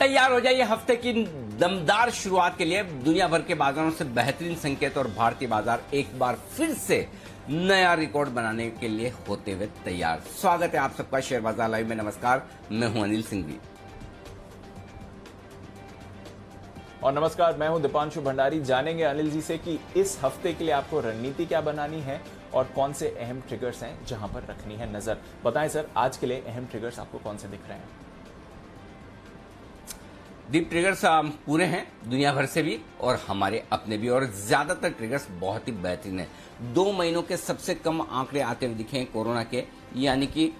तैयार हो जाइए हफ्ते की दमदार शुरुआत के लिए। दुनिया भर के बाजारों से बेहतरीन संकेत और भारतीय बाजार एक बार फिर से नया रिकॉर्ड बनाने के लिए होते हुए तैयार। स्वागत है आप सबका शेयर बाजार लाइव में। नमस्कार, मैं हूं अनिल सिंघवी। और नमस्कार, मैं हूं दीपांशु भंडारी। जानेंगे अनिल जी से कि इस हफ्ते के लिए आपको रणनीति क्या बनानी है और कौन से अहम ट्रिगर्स हैं जहां पर रखनी है नजर। बताएं सर, आज के लिए अहम ट्रिगर्स आपको कौन से दिख रहे हैं? दीप, ट्रिगर्स पूरे हैं दुनिया भर से भी और हमारे अपने भी, और ज्यादातर ट्रिगर्स बहुत ही बेहतरीन है। 2 महीनों के सबसे कम आंकड़े आते हुए दिखे हैं कोरोना के, यानी कि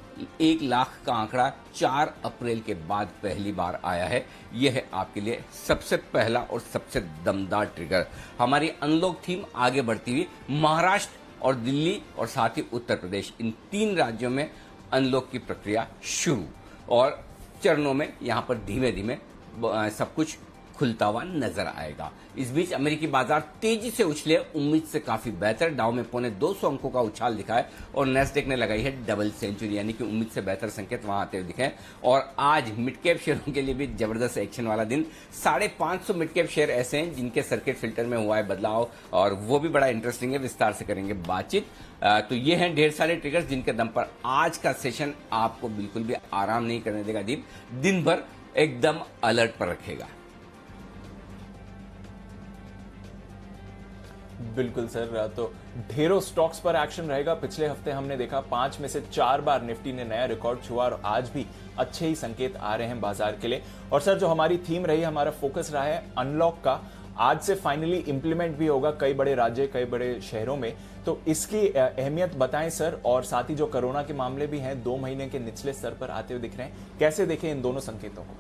1 लाख का आंकड़ा 4 अप्रैल के बाद पहली बार आया है। यह है आपके लिए सबसे पहला और सबसे दमदार ट्रिगर। हमारी अनलॉक थीम आगे बढ़ती हुई महाराष्ट्र और दिल्ली और साथ ही उत्तर प्रदेश, इन 3 राज्यों में अनलॉक की प्रक्रिया शुरू, और चरणों में यहां पर धीमे धीमे सब कुछ खुलता हुआ नजर आएगा। इस बीच अमेरिकी बाजार तेजी से उछले, उम्मीद से काफी बेहतर। डाउ में 250 अंकों का उछाल दिखा है और नेस्डेक ने लगाई है डबल सेंचुरी, यानी कि उम्मीद से बेहतर संकेत वहां आते हुए दिखे हैं। और आज मिड कैप शेयरों के लिए भी जबरदस्त एक्शन वाला दिन। 550 मिड कैप शेयर ऐसे हैं जिनके सर्किट फिल्टर में हुआ है बदलाव, और वो भी बड़ा इंटरेस्टिंग है, विस्तार से करेंगे बातचीत। तो ये हैं ढेर सारे ट्रिगर्स जिनके दम पर आज का सेशन आपको बिल्कुल भी आराम नहीं करने देगा। दीप दिन भर एकदम अलर्ट पर रखेगा। बिल्कुल सर, तो ढेरों स्टॉक्स पर एक्शन रहेगा। पिछले हफ्ते हमने देखा 5 में से 4 बार निफ्टी ने नया रिकॉर्ड छुआ और आज भी अच्छे ही संकेत आ रहे हैं बाजार के लिए। और सर, जो हमारी थीम रही, हमारा फोकस रहा है अनलॉक का, आज से फाइनली इंप्लीमेंट भी होगा कई बड़े राज्य, कई बड़े शहरों में। तो इसकी अहमियत बताएं सर, और साथ ही जो कोरोना के मामले भी हैं 2 महीने के निचले स्तर पर आते हुए दिख रहे हैं, कैसे देखें इन दोनों संकेतों को?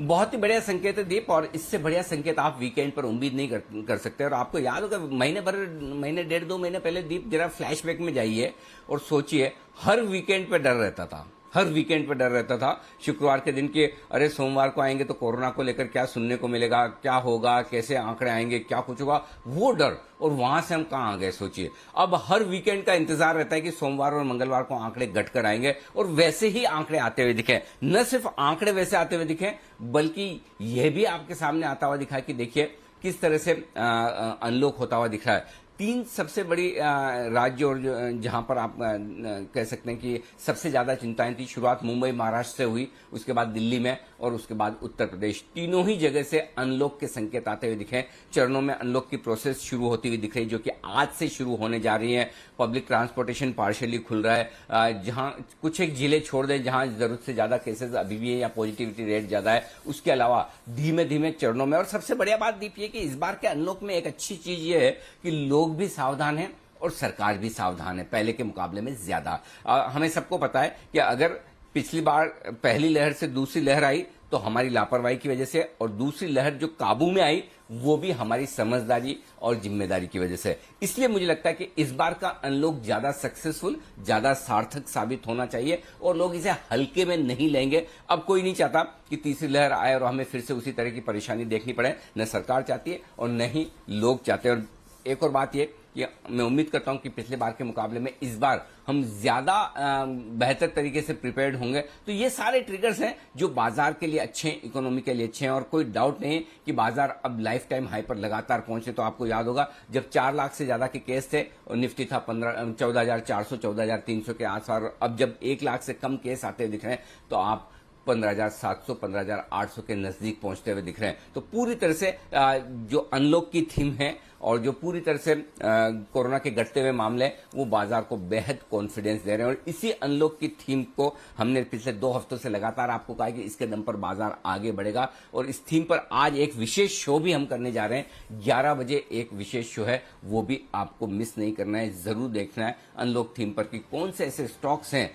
बहुत ही बढ़िया संकेत है दीप, और इससे बढ़िया संकेत आप वीकेंड पर उम्मीद नहीं कर सकते। और आपको याद होगा महीने 1.5-2 महीने पहले दीप जरा फ्लैशबैक में जाइए और सोचिए, हर वीकेंड पे डर रहता था, हर वीकेंड पे डर रहता था शुक्रवार के दिन के, अरे सोमवार को आएंगे तो कोरोना को लेकर क्या सुनने को मिलेगा, क्या होगा, कैसे आंकड़े आएंगे, क्या कुछ होगा, वो डर। और वहां से हम कहां आ गए सोचिए। अब हर वीकेंड का इंतजार रहता है कि सोमवार और मंगलवार को आंकड़े घटकर आएंगे, और वैसे ही आंकड़े आते हुए दिखे। न सिर्फ आंकड़े वैसे आते हुए दिखे, बल्कि यह भी आपके सामने आता हुआ दिखा कि देखिए किस तरह से अनलॉक होता हुआ दिख रहा है। 3 सबसे बड़ी राज्य और जहां पर आप कह सकते हैं कि सबसे ज्यादा चिंताएं थी। शुरुआत मुंबई महाराष्ट्र से हुई, उसके बाद दिल्ली में, और उसके बाद उत्तर प्रदेश। तीनों ही जगह से अनलॉक के संकेत आते हुए दिखे। चरणों में अनलॉक की प्रोसेस शुरू होती हुई दिख रही, जो कि आज से शुरू होने जा रही है। पब्लिक ट्रांसपोर्टेशन पार्शियली खुल रहा है, जहां कुछ एक जिले छोड़ दें जहां जरूरत से ज्यादा केसेस अभी भी है या पॉजिटिविटी रेट ज्यादा है, उसके अलावा धीमे धीमे चरणों में। और सबसे बढ़िया बात दीप ये कि इस बार के अनलॉक में एक अच्छी चीज ये है कि लोग भी सावधान हैं और सरकार भी सावधान है, पहले के मुकाबले में ज्यादा। हमें सबको पता है कि अगर पिछली बार पहली लहर से दूसरी लहर आई तो हमारी लापरवाही की वजह से, और दूसरी लहर जो काबू में आई वो भी हमारी समझदारी और जिम्मेदारी की वजह से। इसलिए मुझे लगता है कि इस बार का अनलॉक ज्यादा सक्सेसफुल, ज्यादा सार्थक साबित होना चाहिए, और लोग इसे हल्के में नहीं लेंगे। अब कोई नहीं चाहता कि तीसरी लहर आए और हमें फिर से उसी तरह की परेशानी देखनी पड़े। न सरकार चाहती है और न ही लोग चाहते हैं। और एक और बात ये कि मैं उम्मीद करता हूं कि पिछले बार के मुकाबले में इस बार हम ज्यादा बेहतर तरीके से प्रिपेयर्ड होंगे। तो ये सारे ट्रिगर्स हैं जो बाजार के लिए अच्छे हैं, इकोनॉमी के लिए अच्छे हैं, और कोई डाउट नहीं है कि बाजार अब लाइफ टाइम हाई पर लगातार पहुंचे। तो आपको याद होगा जब 4 लाख से ज्यादा के केस थे और निफ्टी था 14,400 14,300 के आसपास, अब जब 1 लाख से कम केस आते हुए दिख रहे हैं तो आप 15,700 15,800 के नजदीक पहुंचते हुए दिख रहे हैं। तो पूरी तरह से जो अनलॉक की थीम है और जो पूरी तरह से कोरोना के घटते हुए मामले, वो बाजार को बेहद कॉन्फिडेंस दे रहे हैं। और इसी अनलॉक की थीम को हमने पिछले 2 हफ्तों से लगातार आपको कहा कि इसके दम पर बाजार आगे बढ़ेगा। और इस थीम पर आज एक विशेष शो भी हम करने जा रहे हैं। 11 बजे एक विशेष शो है, वो भी आपको मिस नहीं करना है, जरूर देखना है अनलॉक थीम पर कि कौन से ऐसे स्टॉक्स हैं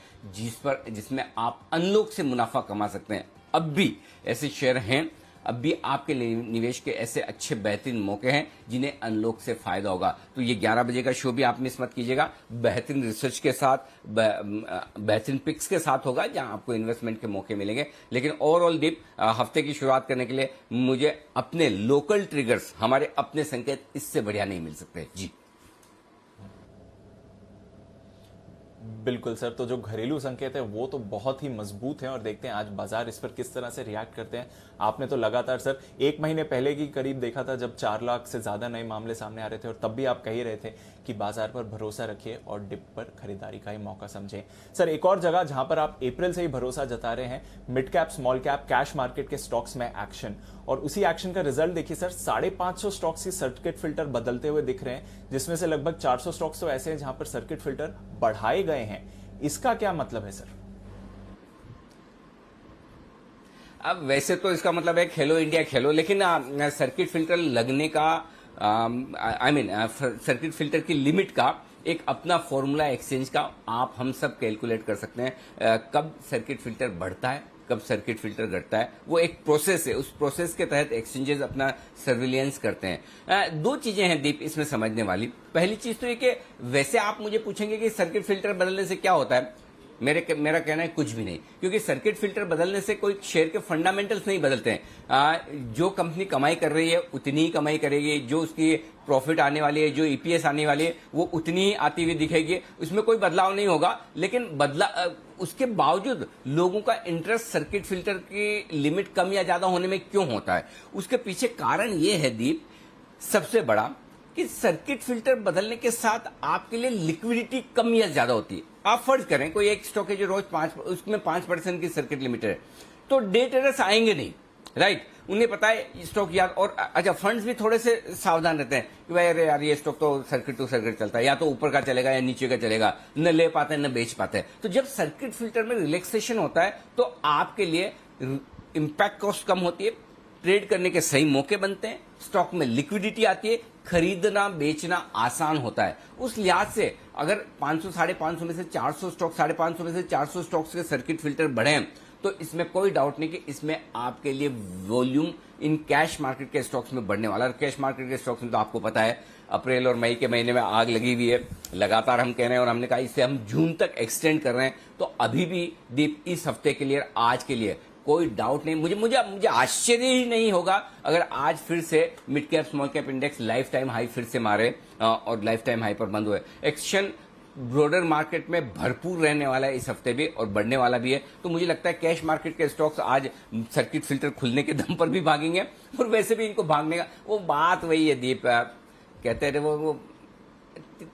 जिसमें आप अनलॉक से मुनाफा कमा सकते हैं। अब भी ऐसे शेयर हैं, अब भी आपके लिए निवेश के ऐसे अच्छे बेहतरीन मौके हैं जिन्हें अनलॉक से फायदा होगा। तो ये 11 बजे का शो भी आप मिस मत कीजिएगा। बेहतरीन रिसर्च के साथ, बेहतरीन पिक्स के साथ होगा, जहां आपको इन्वेस्टमेंट के मौके मिलेंगे। लेकिन ओवरऑल डीप हफ्ते की शुरुआत करने के लिए मुझे अपने लोकल ट्रिगर्स, हमारे अपने संकेत, इससे बढ़िया नहीं मिल सकते। जी बिल्कुल सर, तो जो घरेलू संकेत है वो तो बहुत ही मजबूत है और देखते हैं आज बाजार इस पर किस तरह से रिएक्ट करते हैं। आपने तो लगातार सर 1 महीने पहले की करीब देखा था जब 4 लाख से ज्यादा नए मामले सामने आ रहे थे और तब भी आप कह ही रहे थे कि बाजार पर भरोसा रखिए और डिप पर खरीदारी का ही मौका समझें। सर एक और जगह जहां पर आप अप्रैल से ही भरोसा जता रहे हैं, mid cap small cap cash market के स्टॉक्स में एक्शन, और उसी एक्शन का रिजल्ट देखिए सर, 550 स्टॉक्स की सर्किट फिल्टर बदलते हुए दिख रहे हैं, जिसमें से लगभग 400 स्टॉक्स तो ऐसे हैं जहां पर सर्किट फिल्टर बढ़ाए गए हैं। इसका क्या मतलब है सर? अब वैसे तो इसका मतलब है खेलो इंडिया खेलो, लेकिन सर्किट फिल्टर लगने का सर्किट फिल्टर की लिमिट का एक अपना फॉर्मूला एक्सचेंज का आप हम सब कैलकुलेट कर सकते हैं। कब सर्किट फिल्टर बढ़ता है, कब सर्किट फिल्टर घटता है, वो एक प्रोसेस है। उस प्रोसेस के तहत एक्सचेंजेस अपना सर्विलियंस करते हैं। 2 चीजें हैं दीप इसमें समझने वाली। पहली चीज तो ये कि वैसे आप मुझे पूछेंगे कि सर्किट फिल्टर बदलने से क्या होता है, मेरा कहना है कुछ भी नहीं, क्योंकि सर्किट फिल्टर बदलने से कोई शेयर के फंडामेंटल्स नहीं बदलते हैं। जो कंपनी कमाई कर रही है उतनी ही कमाई करेगी, जो उसकी प्रॉफिट आने वाली है, जो ईपीएस आने वाली है वो उतनी ही आती हुई दिखेगी, उसमें कोई बदलाव नहीं होगा। लेकिन उसके बावजूद लोगों का इंटरेस्ट सर्किट फिल्टर की लिमिट कम या ज्यादा होने में क्यों होता है, उसके पीछे कारण ये है दीप सबसे बड़ा कि सर्किट फिल्टर बदलने के साथ आपके लिए लिक्विडिटी कम या ज्यादा होती है। आप फर्ज करें कोई एक स्टॉक है जो रोज 5% की सर्किट लिमिट है, तो डे ट्रेडर्स आएंगे नहीं, राइट। उन्हें पता है स्टॉक यार, और अच्छा फंड्स भी थोड़े से सावधान रहते हैं कि भाई अरे यार ये स्टॉक तो सर्किट चलता है, या तो ऊपर का चलेगा या नीचे का चलेगा, न ले पाते हैं न बेच पाते हैं। तो जब सर्किट फिल्टर में रिलैक्सेशन होता है तो आपके लिए इंपैक्ट कॉस्ट कम होती है, ट्रेड करने के सही मौके बनते हैं, स्टॉक में लिक्विडिटी आती है, खरीदना बेचना आसान होता है। उस लिहाज से अगर 500 550 में से 400 स्टॉक 550 में से 400 स्टॉक्स के सर्किट फिल्टर बढ़े हैं, तो इसमें कोई डाउट नहीं कि इसमें आपके लिए वॉल्यूम इन कैश मार्केट के स्टॉक्स में बढ़ने वाला। और कैश मार्केट के स्टॉक्स में तो आपको पता है अप्रैल और मई के महीने में आग लगी हुई है, लगातार हम कह रहे हैं और हमने कहा इसे हम जून तक एक्सटेंड कर रहे हैं। तो अभी भी दीप इस हफ्ते के लिए, आज के लिए कोई डाउट नहीं, मुझे आश्चर्य ही नहीं होगा अगर आज फिर से mid cap small cap index life time high फिर से मारे और लाइफ टाइम हाई पर बंद हुए। एक्शन ब्रॉडर मार्केट में भरपूर रहने वाला है इस हफ्ते भी और बढ़ने वाला भी है। तो मुझे लगता है कैश मार्केट के स्टॉक्स आज सर्किट फिल्टर खुलने के दम पर भी भागेंगे, और वैसे भी इनको भागने का वो बात वही है दीप, कहते हैं वो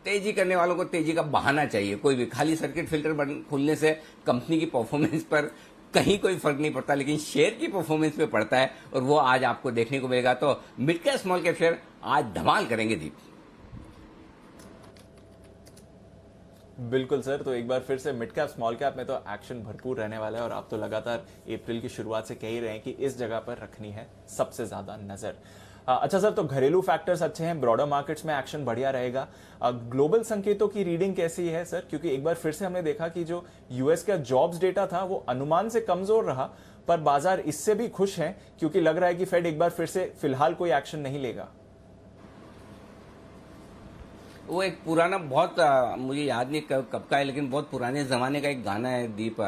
तेजी करने वालों को तेजी का बहाना चाहिए। कोई भी खाली सर्किट फिल्टर खुलने से कंपनी की परफॉर्मेंस पर कहीं कोई फर्क नहीं पड़ता, लेकिन शेयर की परफॉर्मेंस पे पड़ता है, और वो आज आपको देखने को मिलेगा। तो mid cap small cap share आज धमाल करेंगे दीप। बिल्कुल सर, तो एक बार फिर से मिड कैप स्मॉल कैप में तो एक्शन भरपूर रहने वाला है और आप तो लगातार अप्रैल की शुरुआत से कह ही रहे हैं कि इस जगह पर रखनी है सबसे ज्यादा नजर। अच्छा सर, तो घरेलू फैक्टर्स अच्छे हैं, ब्रॉडर मार्केट्स में एक्शन बढ़िया रहेगा। ग्लोबल संकेतों की रीडिंग कैसी है सर? क्योंकि एक बार फिर से हमने देखा कि जो यूएस का जॉब्स डेटा था वो अनुमान से कमजोर रहा, पर बाजार इससे भी खुश है क्योंकि लग रहा है कि फेड एक बार फिर से फिलहाल कोई एक्शन नहीं लेगा। वो एक पुराना बहुत मुझे याद नहीं कब का है, लेकिन बहुत पुराने जमाने का एक गाना है दीप,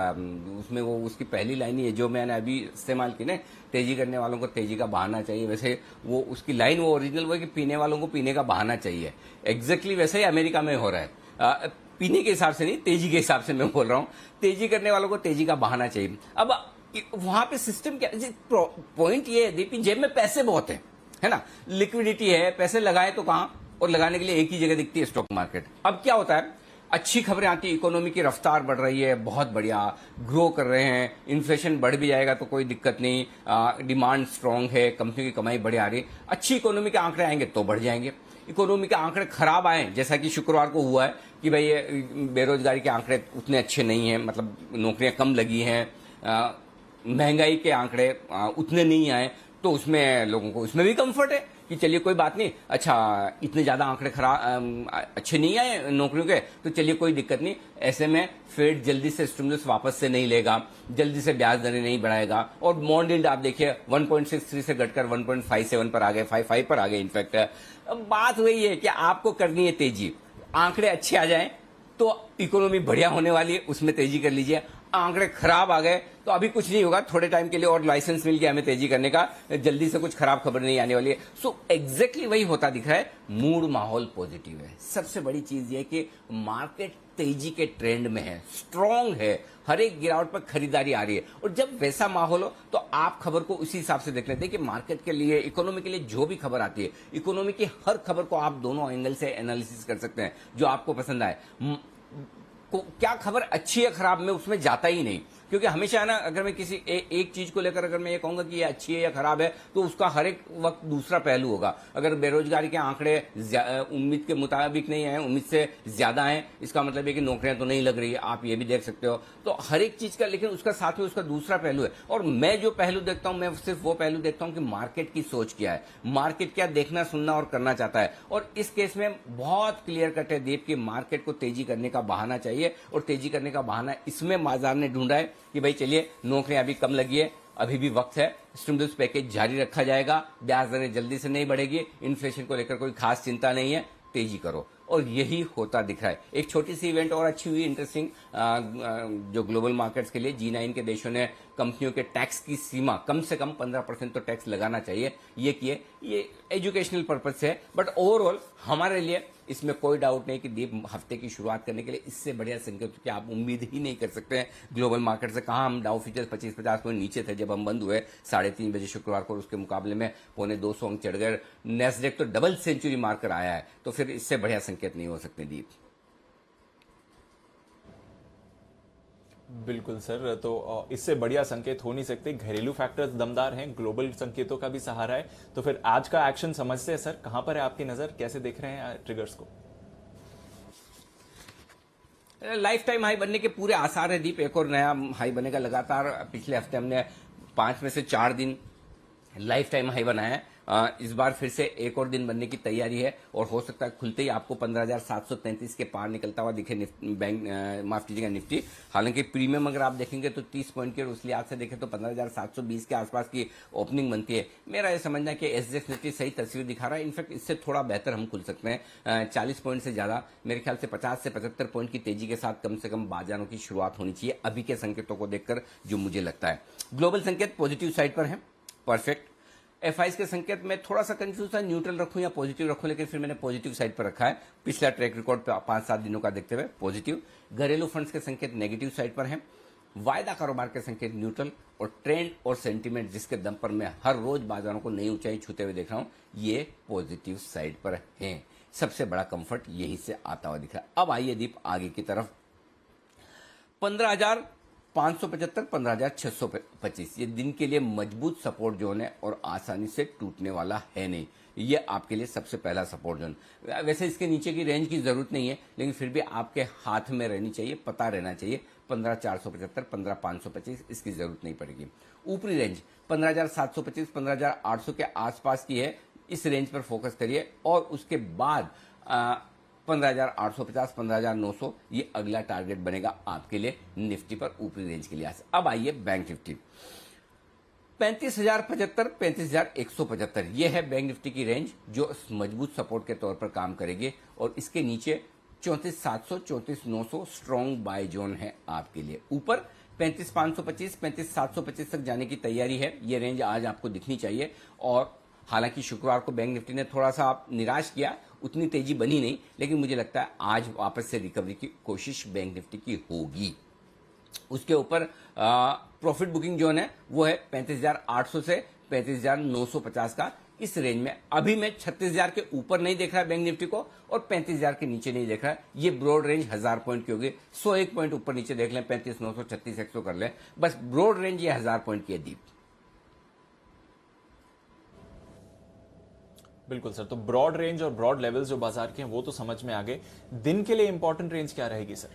उसमें वो उसकी पहली लाइन ही है जो मैंने अभी इस्तेमाल की ना, तेजी करने वालों को तेजी का बहाना चाहिए। वैसे वो उसकी लाइन वो ओरिजिनल वो है कि पीने वालों को पीने का बहाना चाहिए। एग्जैक्टली वैसे ही अमेरिका में हो रहा है, पीने के हिसाब से नहीं, तेजी के हिसाब से मैं बोल रहा हूँ। तेजी करने वालों को तेजी का बहाना चाहिए। अब वहां पे सिस्टम क्या, पॉइंट ये है दीप, जेब में पैसे बहुत है ना, लिक्विडिटी है, पैसे लगाए तो कहां, और लगाने के लिए एक ही जगह दिखती है स्टॉक मार्केट। अब क्या होता है, अच्छी खबरें आती है, इकोनॉमी की रफ्तार बढ़ रही है, बहुत बढ़िया ग्रो कर रहे हैं, इन्फ्लेशन बढ़ भी जाएगा तो कोई दिक्कत नहीं, डिमांड स्ट्रांग है, कंपनी की कमाई बढ़ आ रही है, अच्छी इकोनॉमी के आंकड़े आएंगे तो बढ़ जाएंगे। इकोनॉमी के आंकड़े खराब आए, जैसा कि शुक्रवार को हुआ है कि भाई बेरोजगारी के आंकड़े उतने अच्छे नहीं है, मतलब नौकरियां कम लगी हैं, महंगाई के आंकड़े उतने नहीं आए, तो उसमें लोगों को उसमें भी कंफर्ट है कि चलिए कोई बात नहीं, अच्छा इतने ज्यादा आंकड़े खराब अच्छे नहीं आए नौकरियों के, तो चलिए कोई दिक्कत नहीं। ऐसे में फेड जल्दी से स्टिमुलस वापस से नहीं लेगा, जल्दी से ब्याज दरें नहीं बढ़ाएगा, और बॉन्ड यील्ड आप देखिए 1.63 से घटकर 1.57 पर आ गए, 5 पर आ गए इनफैक्ट। अब बात वही है कि आपको करनी है तेजी, आंकड़े अच्छे आ जाएं तो इकोनॉमी बढ़िया होने वाली है, उसमें तेजी कर लीजिए। आंकड़े खराब आ गए तो अभी कुछ नहीं होगा, थोड़े टाइम के लिए और लाइसेंस मिल गया हमें तेजी करने का, जल्दी से कुछ खराब खबर नहीं आने वाली है। सो एग्जैक्टली वही होता दिख रहा है, मूड माहौल पॉजिटिव है। सबसे बड़ी चीज ये कि मार्केट तेजी के ट्रेंड में है, स्ट्रांग है, हर एक गिरावट पर खरीदारी आ रही है। और जब वैसा माहौल हो तो आप खबर को उसी हिसाब से देख लेते हैं कि मार्केट के लिए, इकोनॉमी के लिए जो भी खबर आती है, इकोनॉमी की हर खबर को आप दोनों एंगल से एनालिसिस कर सकते हैं, जो आपको पसंद आए। क्या खबर अच्छी है खराब में उसमें जाता ही नहीं, क्योंकि हमेशा है ना, अगर मैं किसी एक चीज को लेकर अगर मैं ये कहूंगा कि ये अच्छी है या खराब है, तो उसका हर एक वक्त दूसरा पहलू होगा। अगर बेरोजगारी के आंकड़े उम्मीद के मुताबिक नहीं आए, उम्मीद से ज्यादा हैं, इसका मतलब है कि नौकरियां तो नहीं लग रही है, आप ये भी देख सकते हो। तो हर एक चीज का, लेकिन उसका साथ में उसका दूसरा पहलू है। और मैं जो पहलू देखता हूं, मैं सिर्फ वो पहलू देखता हूं कि मार्केट की सोच क्या है, मार्केट क्या देखना, सुनना और करना चाहता है। और इस केस में बहुत क्लियर कट है दीप कि मार्केट को तेजी करने का बहाना चाहिए, और तेजी करने का बहाना इसमें बाजार ने ढूंढा है कि भाई चलिए, नौकरियां अभी कम लगी है, अभी भी वक्त है, स्टिमुलस पैकेज जारी रखा जाएगा, ब्याज दरें जल्दी से नहीं बढ़ेगी, इन्फ्लेशन को लेकर कोई खास चिंता नहीं है, तेजी करो। और यही होता दिख रहा है। एक छोटी सी इवेंट और अच्छी हुई, इंटरेस्टिंग, जो ग्लोबल मार्केट्स के लिए G9 के देशों ने कंपनियों के टैक्स की सीमा कम से कम 15% तो टैक्स लगाना चाहिए, ये किए। ये एजुकेशनल पर्पज से है, बट ओवरऑल हमारे लिए इसमें कोई डाउट नहीं कि दीप हफ्ते की शुरुआत करने के लिए इससे बढ़िया संकेत कि आप उम्मीद ही नहीं कर सकते हैं ग्लोबल मार्केट से। कहाँ हम डाउ फ्यूचर्स 25-50 पॉइंट नीचे थे जब हम बंद हुए 3:30 बजे शुक्रवार को, उसके मुकाबले में 250 अंक चढ़ गए। नेस्डेक तो डबल सेंचुरी मारकर आया है, तो फिर इससे बढ़िया संकेत नहीं हो सकते दीप। बिल्कुल सर, तो इससे बढ़िया संकेत हो नहीं सकते। घरेलू फैक्टर्स दमदार हैं, ग्लोबल संकेतों का भी सहारा है। तो फिर आज का एक्शन समझते हैं सर, कहां पर है आपकी नजर, कैसे देख रहे हैं ट्रिगर्स को? लाइफ टाइम हाई बनने के पूरे आसार है दीप, एक और नया हाई बनेगा लगातार। पिछले हफ्ते हमने 5 में से 4 दिन लाइफ टाइम हाई बनाया है। इस बार फिर से एक और दिन बनने की तैयारी है, और हो सकता है खुलते ही आपको 15,733 के पार निकलता हुआ दिखे माफ कीजिएगा निफ्टी। हालांकि प्रीमियम अगर आप देखेंगे तो 30 पॉइंट के, और उस लिहाज से देखें तो 15,720 के आसपास की ओपनिंग बनती है। मेरा यह समझना है कि एसजेएक्स निफ्टी सही तस्वीर दिखा रहा है। इनफैक्ट इससे थोड़ा बेहतर हम खुल सकते हैं, 40 पॉइंट से ज्यादा, मेरे ख्याल से 50 से 75 पॉइंट की तेजी के साथ कम से कम बाजारों की शुरुआत होनी चाहिए अभी के संकेतों को देखकर, जो मुझे लगता है। ग्लोबल संकेत पॉजिटिव साइड पर है, परफेक्ट। एफआईज के संकेत में थोड़ा सा कंफ्यूज था, न्यूट्रल रखूं या पॉजिटिव रखूं, लेकिन फिर मैंने पॉजिटिव साइड पर रखा है। पिछला ट्रैक रिकॉर्ड पे 5-7 दिनों का देखते हुए पॉजिटिव। घरेलू फंड्स के संकेत नेगेटिव साइड पर हैं। वायदा कारोबार के संकेत न्यूट्रल, और ट्रेंड और सेंटीमेंट जिसके दम पर मैं हर रोज बाजारों को नई ऊंचाई छूते हुए देख रहा हूं, ये पॉजिटिव साइड पर है। सबसे बड़ा कंफर्ट यही से आता हुआ दिख रहा है। अब आइए दीप आगे की तरफ। 15,575, 15,625 ये दिन के लिए मजबूत सपोर्ट जोन है, और आसानी से टूटने वाला है नहीं। ये आपके लिए सबसे पहला सपोर्ट जोन। वैसे इसके नीचे की रेंज की जरूरत नहीं है, लेकिन फिर भी आपके हाथ में रहनी चाहिए, पता रहना चाहिए। 15,475, 15,525 इसकी जरूरत नहीं पड़ेगी। ऊपरी रेंज 15,725, 15,800 के आसपास की है, इस रेंज पर फोकस करिए। और उसके बाद 15,850, 15,900 ये अगला टारगेट बनेगा आपके लिए निफ्टी पर, ऊपरी रेंज के लिहाज से। अब आइए बैंक निफ्टी। 35,075, 35,175 ये है बैंक निफ्टी की रेंज, जो मजबूत सपोर्ट के तौर पर काम करेगी। और इसके नीचे 34,700, 34,900 स्ट्रॉन्ग बाय जोन है आपके लिए। ऊपर 35,525, 35,725 तक जाने की तैयारी है। ये रेंज आज आपको दिखनी चाहिए। और हालांकि शुक्रवार को बैंक निफ्टी ने थोड़ा सा निराश किया, उतनी तेजी बनी नहीं, लेकिन मुझे लगता है आज वापस से रिकवरी की कोशिश बैंक निफ्टी की होगी। उसके ऊपर प्रॉफिट बुकिंग जोन है वो है 35,800 से 35,950 का। इस रेंज में अभी मैं 36,000 के ऊपर नहीं देख रहा बैंक निफ्टी को, और 35,000 के नीचे नहीं देख रहा। ये ब्रॉड रेंज 1000 पॉइंट की होगी। 101 पॉइंट ऊपर नीचे देख लें, 35,900, 36,100 कर लें, बस ब्रॉड रेंज ये 1000 पॉइंट की है दीप। बिल्कुल सर, तो ब्रॉड रेंज और ब्रॉड लेवल्स जो बाजार के हैं वो तो समझ में आ गए। दिन के लिए इंपॉर्टेंट रेंज क्या रहेगी सर?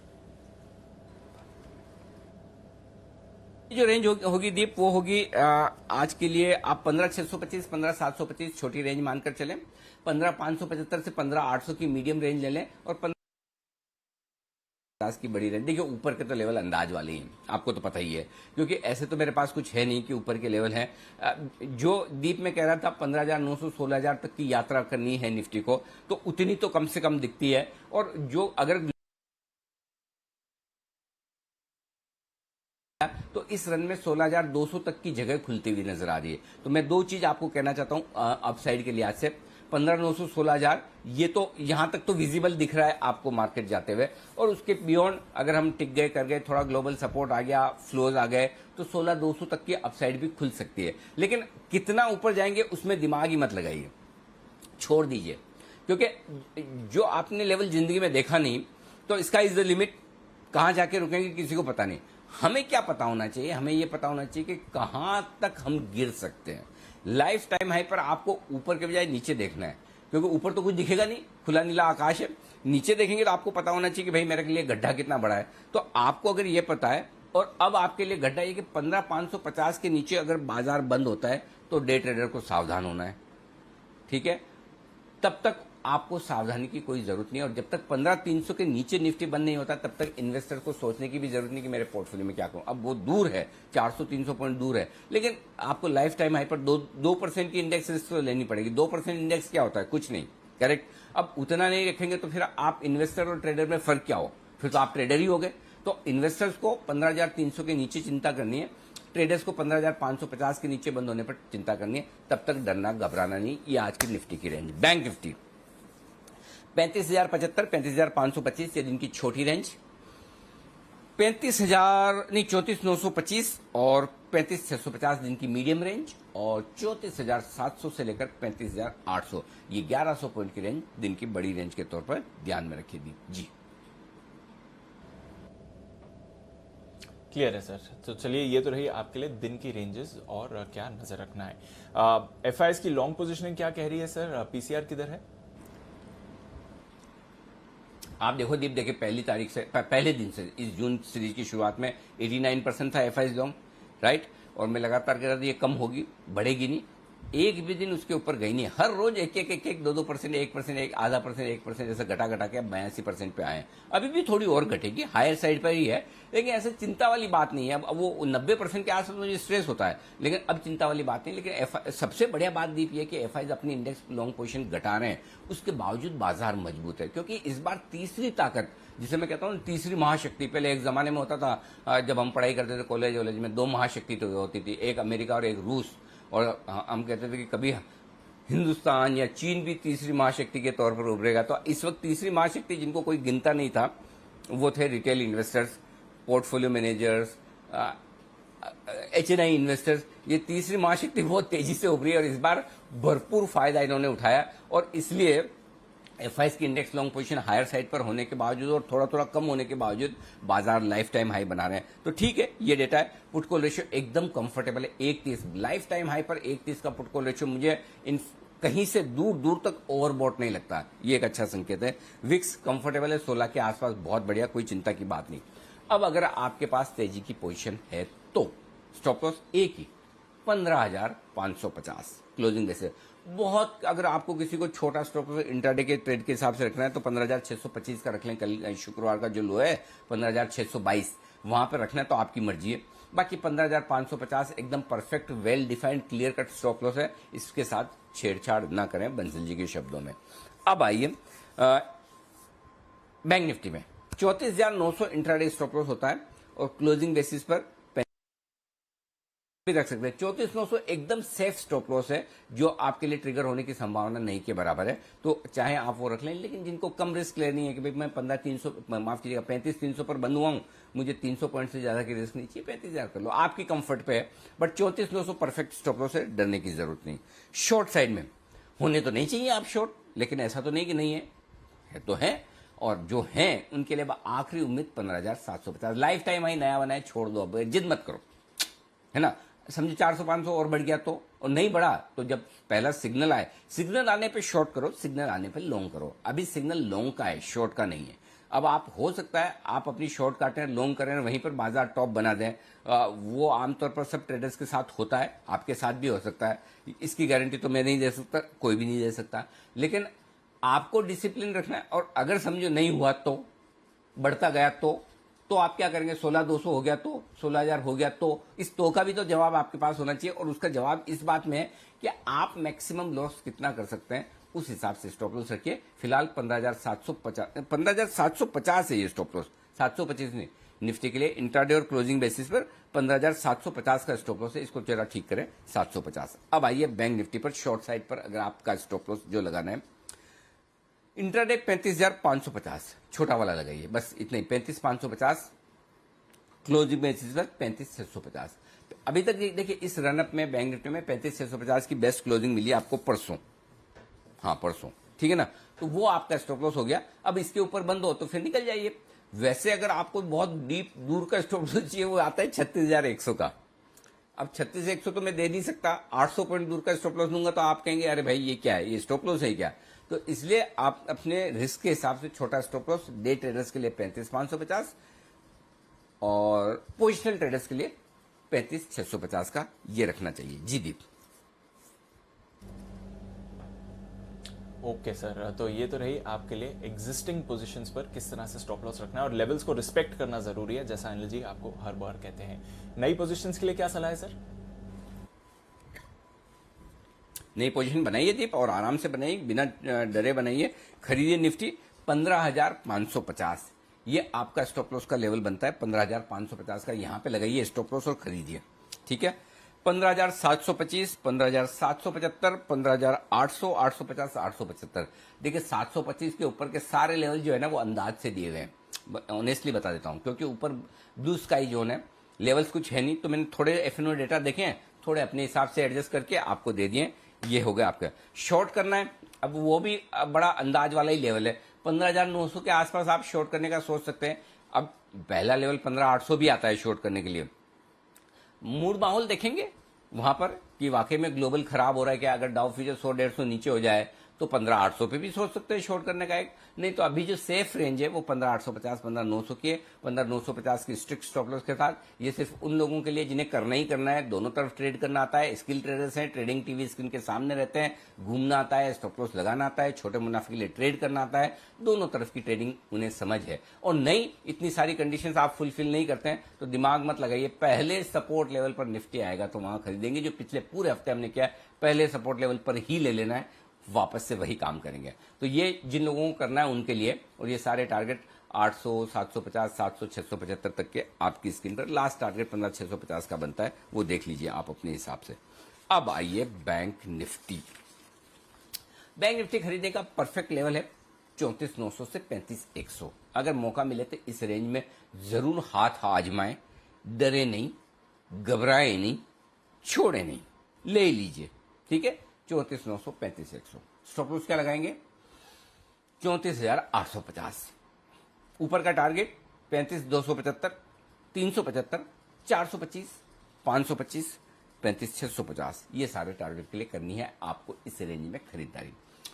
जो रेंज होगी दीप वो होगी आज के लिए आप 15,625, 15,725 छोटी रेंज मानकर चलें, 15,575 से 15,800 की मीडियम रेंज ले लें, और 15,000 की बड़ी रेंज। देखिए ऊपर के तो लेवल अंदाज वाले ही हैं, आपको तो पता ही है, क्योंकि ऐसे तो मेरे पास कुछ है नहीं कि ऊपर के लेवल हैं। जो दीप में कह रहा था 15,900, 16,000 तक की यात्रा करनी है निफ्टी को, तो उतनी तो कम से कम दिखती है। और जो अगर तो इस रन में 16,200 तक की जगह खुलती हुई नजर आ रही है। तो मैं दो चीज आपको कहना चाहता हूं अपसाइड के लिहाज से, 15,900 16,000 ये तो यहां तक तो विजिबल दिख रहा है आपको मार्केट जाते हुए, और उसके बियॉन्ड अगर हम टिक गए कर गए, थोड़ा ग्लोबल सपोर्ट आ गया, फ्लोज आ गए, तो 16,200 तक की अपसाइड भी खुल सकती है। लेकिन कितना ऊपर जाएंगे उसमें दिमाग ही मत लगाइए, छोड़ दीजिए, क्योंकि जो आपने लेवल जिंदगी में देखा नहीं, तो इसका इज द लिमिट, कहां जाके रुकेंगे किसी को पता नहीं। हमें क्या पता होना चाहिए, हमें यह पता होना चाहिए कि कहां तक हम गिर सकते हैं। लाइफ टाइम हाई पर आपको ऊपर के बजाय नीचे देखना है, क्योंकि ऊपर तो कुछ दिखेगा नहीं, खुला नीला आकाश है। नीचे देखेंगे तो आपको पता होना चाहिए कि भाई मेरे लिए गड्ढा कितना बड़ा है। तो आपको अगर ये पता है, और अब आपके लिए गड्ढा ये कि 15,550 के नीचे अगर बाजार बंद होता है तो डे ट्रेडर को सावधान होना है, ठीक है। तब तक आपको सावधानी की कोई जरूरत नहीं है, और जब तक 15,300 के नीचे निफ्टी बंद नहीं होता तब तक इन्वेस्टर को सोचने की भी जरूरत नहीं कि मेरे पोर्टफोलियो में क्या करूं। अब वो दूर है, 400-300 पॉइंट दूर है, लेकिन आपको लाइफ टाइम हाई पर 2% की इंडेक्स रिस्क तो लेनी पड़ेगी। 2% इंडेक्स क्या होता है, कुछ नहीं, करेक्ट। अब उतना नहीं रखेंगे तो फिर आप इन्वेस्टर और ट्रेडर में फर्क क्या हो, फिर तो आप ट्रेडर ही हो गए। तो इन्वेस्टर्स को 15,300 के नीचे चिंता करनी है, ट्रेडर्स को 15,550 के नीचे बंद होने पर चिंता करनी है। तब तक डरना घबराना नहीं। ये आज की निफ्टी की रेंज। बैंक निफ्टी 35,075, 35,525 ये दिन की छोटी रेंज, 34,925 और 35,650 दिन की मीडियम रेंज, और 34,700 से लेकर 35,800 ये 1,100 पॉइंट की रेंज दिन की बड़ी रेंज के तौर पर ध्यान में रखिए जी। क्लियर है सर। तो चलिए, ये तो रही आपके लिए दिन की रेंजेस, और क्या नजर रखना है। एफआईएस की लॉन्ग पोजीशनिंग क्या कह रही है सर, पीसीआर किधर है? आप देखो दीप, देखिए पहली तारीख से, पहले दिन से इस जून सीरीज की शुरुआत में 89% था एफआईएस लॉन्ग, राइट। और मैं लगातार कह रहा था ये कम होगी, बढ़ेगी नहीं, एक भी दिन उसके ऊपर गई नहीं। हर रोज एक 2% 1%, एक आधा %, 1% ऐसा घटा घटा के अब 82% पे आए। अभी भी थोड़ी और घटेगी, हायर साइड पर ही है, लेकिन ऐसे चिंता वाली बात नहीं है। अब वो 90% के आसपास मुझे स्ट्रेस होता है, लेकिन अब चिंता वाली बात नहीं। लेकिन सबसे बढ़िया बात दीप ये कि एफआईज अपनी इंडेक्स लॉन्ग पोजीशन घटा रहे हैं, उसके बावजूद बाजार मजबूत है, क्योंकि इस बार तीसरी ताकत, जिसे मैं कहता हूँ तीसरी महाशक्ति, पहले एक जमाने में होता था जब हम पढ़ाई करते थे कॉलेज वॉलेज में, 2 महाशक्ति तो होती थी, एक अमेरिका और एक रूस, और हम कहते थे कि कभी हिंदुस्तान या चीन भी तीसरी महाशक्ति के तौर पर उभरेगा। तो इस वक्त तीसरी महाशक्ति जिनको कोई गिनता नहीं था वो थे retail investors, portfolio managers, HNI investors. ये तीसरी महाशक्ति बहुत तेजी से उभरी है और इस बार भरपूर फायदा इन्होंने उठाया, और इसलिए एफआईएस की index long position higher side पर होने के बावजूद और थोड़ा थोड़ा कम होने के बावजूद बाजार लाइफ टाइम हाई बना रहे हैं। तो ठीक है, ये डेटा है। पुट कॉल रेशियो एकदम कंफर्टेबल है, 1:30 लाइफ टाइम हाई पर 1:30 का पुट कॉल रेशियो मुझे कहीं से दूर दूर तक ओवरबॉट नहीं लगता, ये एक अच्छा संकेत है। विक्स कंफर्टेबल है 16 के आसपास, बहुत बढ़िया, कोई चिंता की बात नहीं। अब अगर आपके पास तेजी की पोजीशन है तो स्टॉप लॉस एक ही 15,550 क्लोजिंग बेसिस। बहुत अगर आपको किसी को छोटा स्टॉप लॉस इंट्राडे के ट्रेड के हिसाब से रखना है तो 15,625 का रख लें। कल शुक्रवार का जो लो है 15,622 वहां पर रखना है तो आपकी मर्जी है। बाकी 15,550 एकदम perfect well defined clear cut stop loss है, इसके साथ छेड़छाड़ ना करें बंसल जी के शब्दों में। अब आइए बैंक निफ्टी में 34,900 इंट्राडे स्टॉप लॉस होता है और क्लोजिंग बेसिस पर भी रख सकते हैं। 34,900 एकदम सेफ स्टॉप लॉस है जो आपके लिए ट्रिगर होने की संभावना नहीं के बराबर है, तो चाहे आप वो रख लें। लेकिन जिनको कम रिस्क लेनी है कि भाई मैं 15,300 माफ कीजिएगा 35,300 पर बंद हुआ हूं, मुझे 300 पॉइंट से ज्यादा की रिस्क नहीं चाहिए, 35,000 कर लो, आपकी कंफर्ट पे है। बट 34,900 परफेक्ट स्टॉप लॉस है, डरने की जरूरत नहीं। शॉर्ट साइड में होने तो नहीं चाहिए आप शॉर्ट, लेकिन ऐसा तो नहीं कि नहीं है तो है, और जो हैं उनके लिए आखिरी उम्मीद 15,750 लाइफ टाइम आई नया बनाए, छोड़ दो, अब जिद मत करो, है ना। समझे 400-500 और बढ़ गया तो, और नहीं बढ़ा तो जब पहला सिग्नल आए, सिग्नल आने पे शॉर्ट करो, सिग्नल आने पे लॉन्ग करो। अभी सिग्नल लॉन्ग का है, शॉर्ट का नहीं है। अब आप हो सकता है आप अपनी शॉर्ट काटें, लॉन्ग करें, वहीं पर बाजार टॉप बना दें, वो आमतौर पर सब ट्रेडर्स के साथ होता है, आपके साथ भी हो सकता है। इसकी गारंटी तो मैं नहीं दे सकता, कोई भी नहीं दे सकता, लेकिन आपको डिसिप्लिन रखना है। और अगर समझो नहीं हुआ तो, बढ़ता गया तो आप क्या करेंगे, 16,200 हो गया तो, 16,000 हो गया तो, इस तो का भी तो जवाब आपके पास होना चाहिए। और उसका जवाब इस बात में है कि आप मैक्सिमम लॉस कितना कर सकते हैं, उस हिसाब से स्टॉप लॉस रखिए। फिलहाल 15,750 है ये स्टॉप लॉस, 725 नहीं, निफ्टी के लिए इंट्राडे और क्लोजिंग बेसिस पर 15,750 का स्टॉप लॉस है, इसको जरा ठीक करें 750। अब आइए बैंक निफ्टी पर शॉर्ट साइड पर अगर आपका स्टॉप लॉस जो लगाना है, इंट्राडे 35,550 छोटा वाला लगाइए, बस इतना ही 35,550, क्लोजिंग बेसिस पर 35,650। अभी तक देखिए इस रनअप में बैंक निफ्टी में 35,650 की बेस्ट क्लोजिंग मिली आपको परसों, हाँ परसों, ठीक है ना, तो वो आपका स्टॉप लॉस हो गया। अब इसके ऊपर बंद हो तो फिर निकल जाइए। वैसे अगर आपको बहुत डीप दूर का स्टॉप लॉस चाहिए, वो आता है 36,100 का। अब 36,100 तो मैं दे नहीं सकता, 800 पॉइंट दूर का स्टॉप लॉस दूंगा तो आप कहेंगे अरे भाई ये क्या है, ये स्टॉप लॉस है क्या। तो इसलिए आप अपने रिस्क के हिसाब से छोटा स्टॉप लॉस डे ट्रेडर्स के लिए 35,550 और पोजिशनल ट्रेडर्स के लिए 35,650 का ये रखना चाहिए। जी दीप। ओके सर, तो ये तो रही आपके लिए एग्जिस्टिंग पोजीशंस पर किस तरह से स्टॉप लॉस रखना है और लेवल्स को रिस्पेक्ट करना जरूरी है, जैसा अनिल जी आपको हर बार कहते हैं। नई पोजीशंस के लिए क्या सलाह है सर? नई पोजीशन बनाइए दीप और आराम से बनाइए, बिना डरे बनाइए। खरीदिए निफ्टी 15,550, ये आपका स्टॉप लॉस का लेवल बनता है 15,550 का, यहां पे लगाइए स्टॉप लॉस और खरीदिए, ठीक है। 15,725, 15,775, 15,800, 850, 875। देखिए 725 के ऊपर के सारे लेवल जो है ना वो अंदाज से दिए गए हैं, ऑनेस्टली बता देता हूं, क्योंकि ऊपर ब्लू स्काई जोन है, लेवल्स कुछ है नहीं, तो मैंने थोड़े एफएनओ डेटा देखे हैं, थोड़े अपने हिसाब से एडजस्ट करके आपको दे दिए। ये हो गया आपका। शॉर्ट करना है, अब वो भी बड़ा अंदाज वाला ही लेवल है, 15,900 के आसपास आप शॉर्ट करने का सोच सकते हैं। अब पहला लेवल 15,800 भी आता है शॉर्ट करने के लिए। मूड माहौल देखेंगे वहां पर कि वाकई में ग्लोबल खराब हो रहा है क्या। अगर डाउ फ्यूचर 100-150 नीचे हो जाए तो 15,800 पे भी सोच सकते हैं शॉर्ट करने का एक, नहीं तो अभी जो सेफ रेंज है वो 15,850, 15,900 की है, 15,950 की स्ट्रिक्ट स्टॉप लॉस के साथ। ये सिर्फ उन लोगों के लिए जिन्हें करना ही करना है, दोनों तरफ ट्रेड करना आता है, स्किल ट्रेडर्स हैं, ट्रेडिंग टीवी स्क्रीन के सामने रहते हैं, घूमना आता है, स्टॉप लॉस लगाना आता है, छोटे मुनाफे के लिए ट्रेड करना आता है, दोनों तरफ की ट्रेडिंग उन्हें समझ है। और नहीं इतनी सारी कंडीशंस आप फुलफिल नहीं करते हैं तो दिमाग मत लगाइए, पहले सपोर्ट लेवल पर निफ्टी आएगा तो वहां खरीदेंगे। जो पिछले पूरे हफ्ते हमने किया, पहले सपोर्ट लेवल पर ही ले लेना है, वापस से वही काम करेंगे। तो ये जिन लोगों को करना है उनके लिए, और ये सारे टारगेट 800, 750, 700, 675 तक के आपकी स्क्रीन पर, लास्ट टारगेट 15,650 का बनता है, वो देख लीजिए आप अपने हिसाब से। अब आइए बैंक निफ्टी। बैंक निफ्टी खरीदने का परफेक्ट लेवल है 34,900 से 35,100। अगर मौका मिले तो इस रेंज में जरूर हाथ आजमाएं, डरे नहीं, घबराए नहीं, छोड़े नहीं, ले लीजिए, ठीक है। 34,900, 35,100। स्टॉप लॉस क्या लगाएंगे? 34,850। ऊपर का टारगेट 35,275, 375, 425, 525, 35,650। ये सारे टारगेट के लिए करनी है आपको इस रेंज में खरीदारी।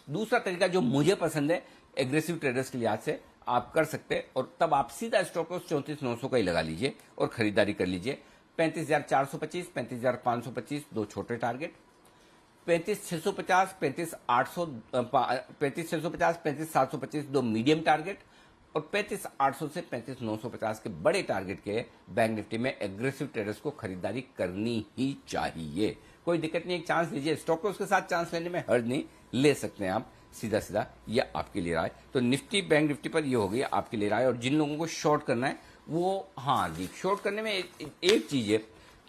दूसरा तरीका जो मुझे पसंद है, एग्रेसिव ट्रेडर्स के लिहाज से आप कर सकते हैं, और तब आप सीधा स्टॉप लॉस 34,900 का ही लगा लीजिए और खरीदारी कर लीजिए। 35,425, 35,525 दो छोटे टारगेट, 35,650, 35,800, 35,650, 35,725 दो मीडियम टारगेट, और 35,800 से 35,950 के बड़े टारगेट के बैंक निफ्टी में एग्रेसिव ट्रेडर्स को खरीदारी करनी ही चाहिए। कोई दिक्कत नहीं, एक चांस लीजिए, स्टॉप लॉस के साथ चांस लेने में हर्ज नहीं, ले सकते हैं आप, सीधा सीधा ये आपके लिए राय। तो निफ्टी बैंक निफ्टी पर ये हो गई आपके लिए राय। और जिन लोगों को शॉर्ट करना है वो, हाँ जी, शॉर्ट करने में एक चीज है,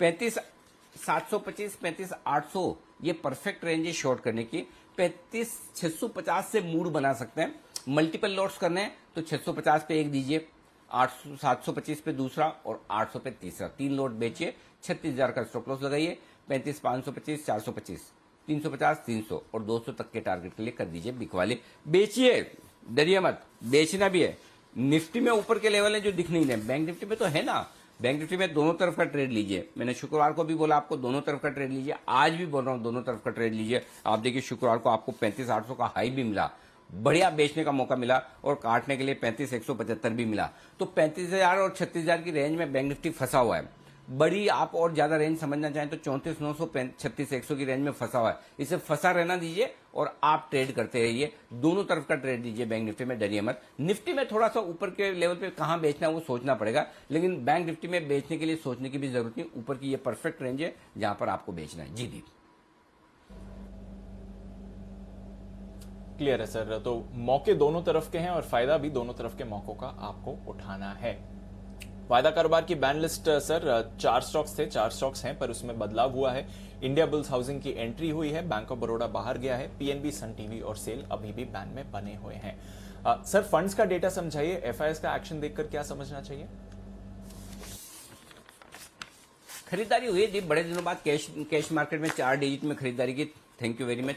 35,725, 35,800 ये परफेक्ट रेंज है शॉर्ट करने की। 35,650 से मूड बना सकते हैं। मल्टीपल लॉट्स करने हैं तो 650 पे एक दीजिए, 800, 725 पे दूसरा और 800 पे तीसरा, 3 लॉट बेचिए। 36,000 का स्टॉप लॉस लगाइए। 35,525, 425, 350, 300 और 200 तक के टारगेट के लिए कर दीजिए बिकवाली। बेचिए, डरिए मत, बेचना भी है। निफ्टी में ऊपर के लेवल है जो दिख नहीं रहे, बैंक निफ्टी में तो है ना। बैंक निफ्टी में दोनों तरफ का ट्रेड लीजिए। मैंने शुक्रवार को भी बोला आपको दोनों तरफ का ट्रेड लीजिए, आज भी बोल रहा हूं दोनों तरफ का ट्रेड लीजिए। आप देखिए शुक्रवार को आपको 35,800 का हाई भी मिला, बढ़िया बेचने का मौका मिला, और काटने के लिए 35,175 भी मिला। तो 35,000 और 36,000 की रेंज में बैंक निफ्टी फंसा हुआ है। बड़ी आप और ज्यादा रेंज समझना चाहें तो 34,900, 36,100 की रेंज में फंसा हुआ है। इसे फंसा रहना दीजिए और आप ट्रेड करते रहिए, दोनों तरफ का ट्रेड दीजिए। बैंक निफ्टी में डरिए मत। निफ्टी में थोड़ा सा ऊपर के लेवल पे कहां बेचना है वो सोचना पड़ेगा, लेकिन बैंक निफ्टी में बेचने के लिए सोचने की भी जरूरत नहीं। ऊपर की ये परफेक्ट रेंज है जहां पर आपको बेचना है। जी दीप। क्लियर है सर, तो मौके दोनों तरफ के हैं और फायदा भी दोनों तरफ के मौकों का आपको उठाना है। वायदा कारोबार की बैन लिस्ट सर 4 स्टॉक्स थे, 4 स्टॉक्स हैं, पर उसमें बदलाव हुआ है। इंडिया बुल्स हाउसिंग की एंट्री हुई है, बैंक ऑफ बड़ौदा बाहर गया है, पीएनबी, सन टीवी और सेल अभी भी बैन में बने हुए हैं। सर फंड्स का डेटा समझाइए, एफआईएस का एक्शन देखकर क्या समझना चाहिए? खरीदारी हुई थी बड़े दिनों बाद, कैश मार्केट में 4 डिजिट में खरीदारी की। थैंक यू वेरी मच,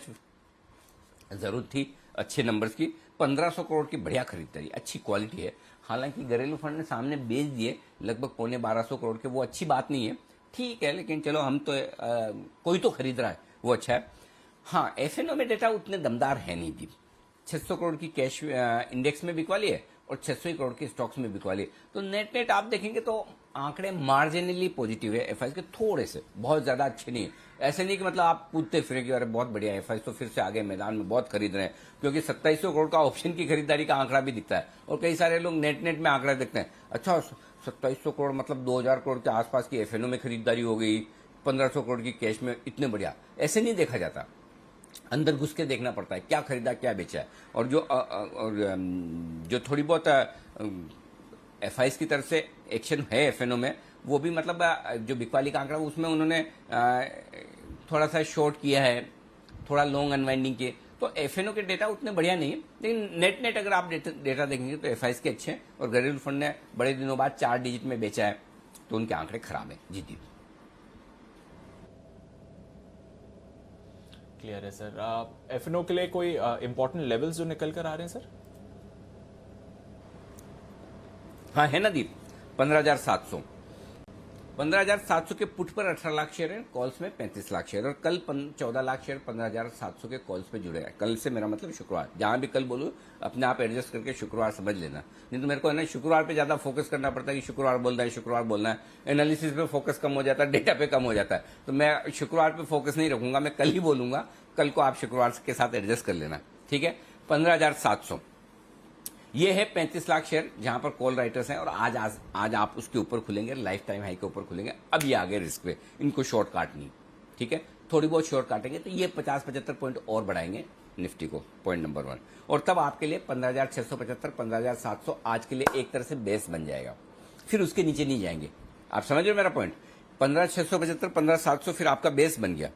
जरूरत थी अच्छे नंबर्स की। 1500 करोड़ की बढ़िया खरीदारी, अच्छी क्वालिटी है। हालांकि घरेलू फंड ने सामने बेच दिए लगभग 1250 करोड़ के, वो अच्छी बात नहीं है, ठीक है, लेकिन चलो हम तो कोई तो खरीद रहा है, वो अच्छा है। हाँ, एफएनओ में डेटा उतने दमदार है नहीं थी। 600 करोड़ की कैश इंडेक्स में बिकवा ली है और 600 करोड़ की स्टॉक्स में बिकवा ली है। तो नेट नेट आप देखेंगे तो आंकड़े मार्जिनली पॉजिटिव है एफआईएस के, थोड़े से, बहुत ज्यादा अच्छे नहीं है। ऐसे नहीं कि मतलब आप कूदते फिरे कि अरे बहुत बढ़िया एफआईएस तो फिर से आगे मैदान में बहुत खरीद रहे हैं, क्योंकि 2700 करोड़ का ऑप्शन की खरीदारी का आंकड़ा भी दिखता है और कई सारे लोग नेट नेट में आंकड़ा देखते हैं। अच्छा, 2700 करोड़ मतलब 2000 करोड़ के आसपास की एफएनओ में खरीदारी हो गई, 1500 करोड़ की कैश में, इतने बढ़िया ऐसे नहीं देखा जाता। अंदर घुस के देखना पड़ता है क्या खरीदा क्या बेचा है। और जो थोड़ी बहुत एफआईएस की तरफ से एक्शन है एफएनओ में, वो भी मतलब जो बिकवाली का आंकड़ा उसमें उन्होंने थोड़ा सा शॉर्ट किया है, थोड़ा लॉन्ग अनवाइंडिंग किए। तो एफएनओ के डेटा उतने बढ़िया नहीं है, लेकिन नेट नेट अगर आप डेटा देखेंगे तो एफआईएस के अच्छे हैं। और घरेलू फंड ने बड़े दिनों बाद 4 डिजिट में बेचा है, तो उनके आंकड़े खराब है। जी जी, क्लियर है सर। एफएनओ के लिए कोई इंपॉर्टेंट लेवल्स जो निकल कर आ रहे हैं सर? हाँ है ना दीप, 15,700 15,700 के पुट पर 18 लाख शेयर है, कॉल्स में 35 लाख शेयर, और कल 14 लाख शेयर 15,700 के कॉल्स पे जुड़े हैं। कल से मेरा मतलब शुक्रवार, जहां भी कल बोलूं अपने आप एडजस्ट करके शुक्रवार समझ लेना, नहीं तो मेरे को है ना शुक्रवार पे ज्यादा फोकस करना पड़ता है कि शुक्रवार बोलना है, शुक्रवार बोलना है। एनालिसिस पे फोकस कम हो जाता है, डेटा पे कम हो जाता है, तो मैं शुक्रवार पे फोकस नहीं रखूंगा, मैं कल ही बोलूंगा। कल को आप शुक्रवार के साथ एडजस्ट कर लेना, ठीक है। 15,700 ये है 35 लाख शेयर जहां पर कॉल राइटर्स हैं, और आज आप उसके ऊपर खुलेंगे, लाइफ टाइम हाई के ऊपर खुलेंगे। अब ये आगे रिस्क पे, इनको शॉर्ट काटनी, ठीक है, थोड़ी बहुत शॉर्ट काटेंगे तो ये 50-75 पॉइंट और बढ़ाएंगे निफ्टी को, पॉइंट नंबर 1। और तब आपके लिए 15,675 15,700 आज के लिए एक तरह से बेस बन जाएगा, फिर उसके नीचे नहीं जाएंगे। आप समझ रहे हो मेरा पॉइंट? 15,675 15,700 फिर आपका बेस बन गया,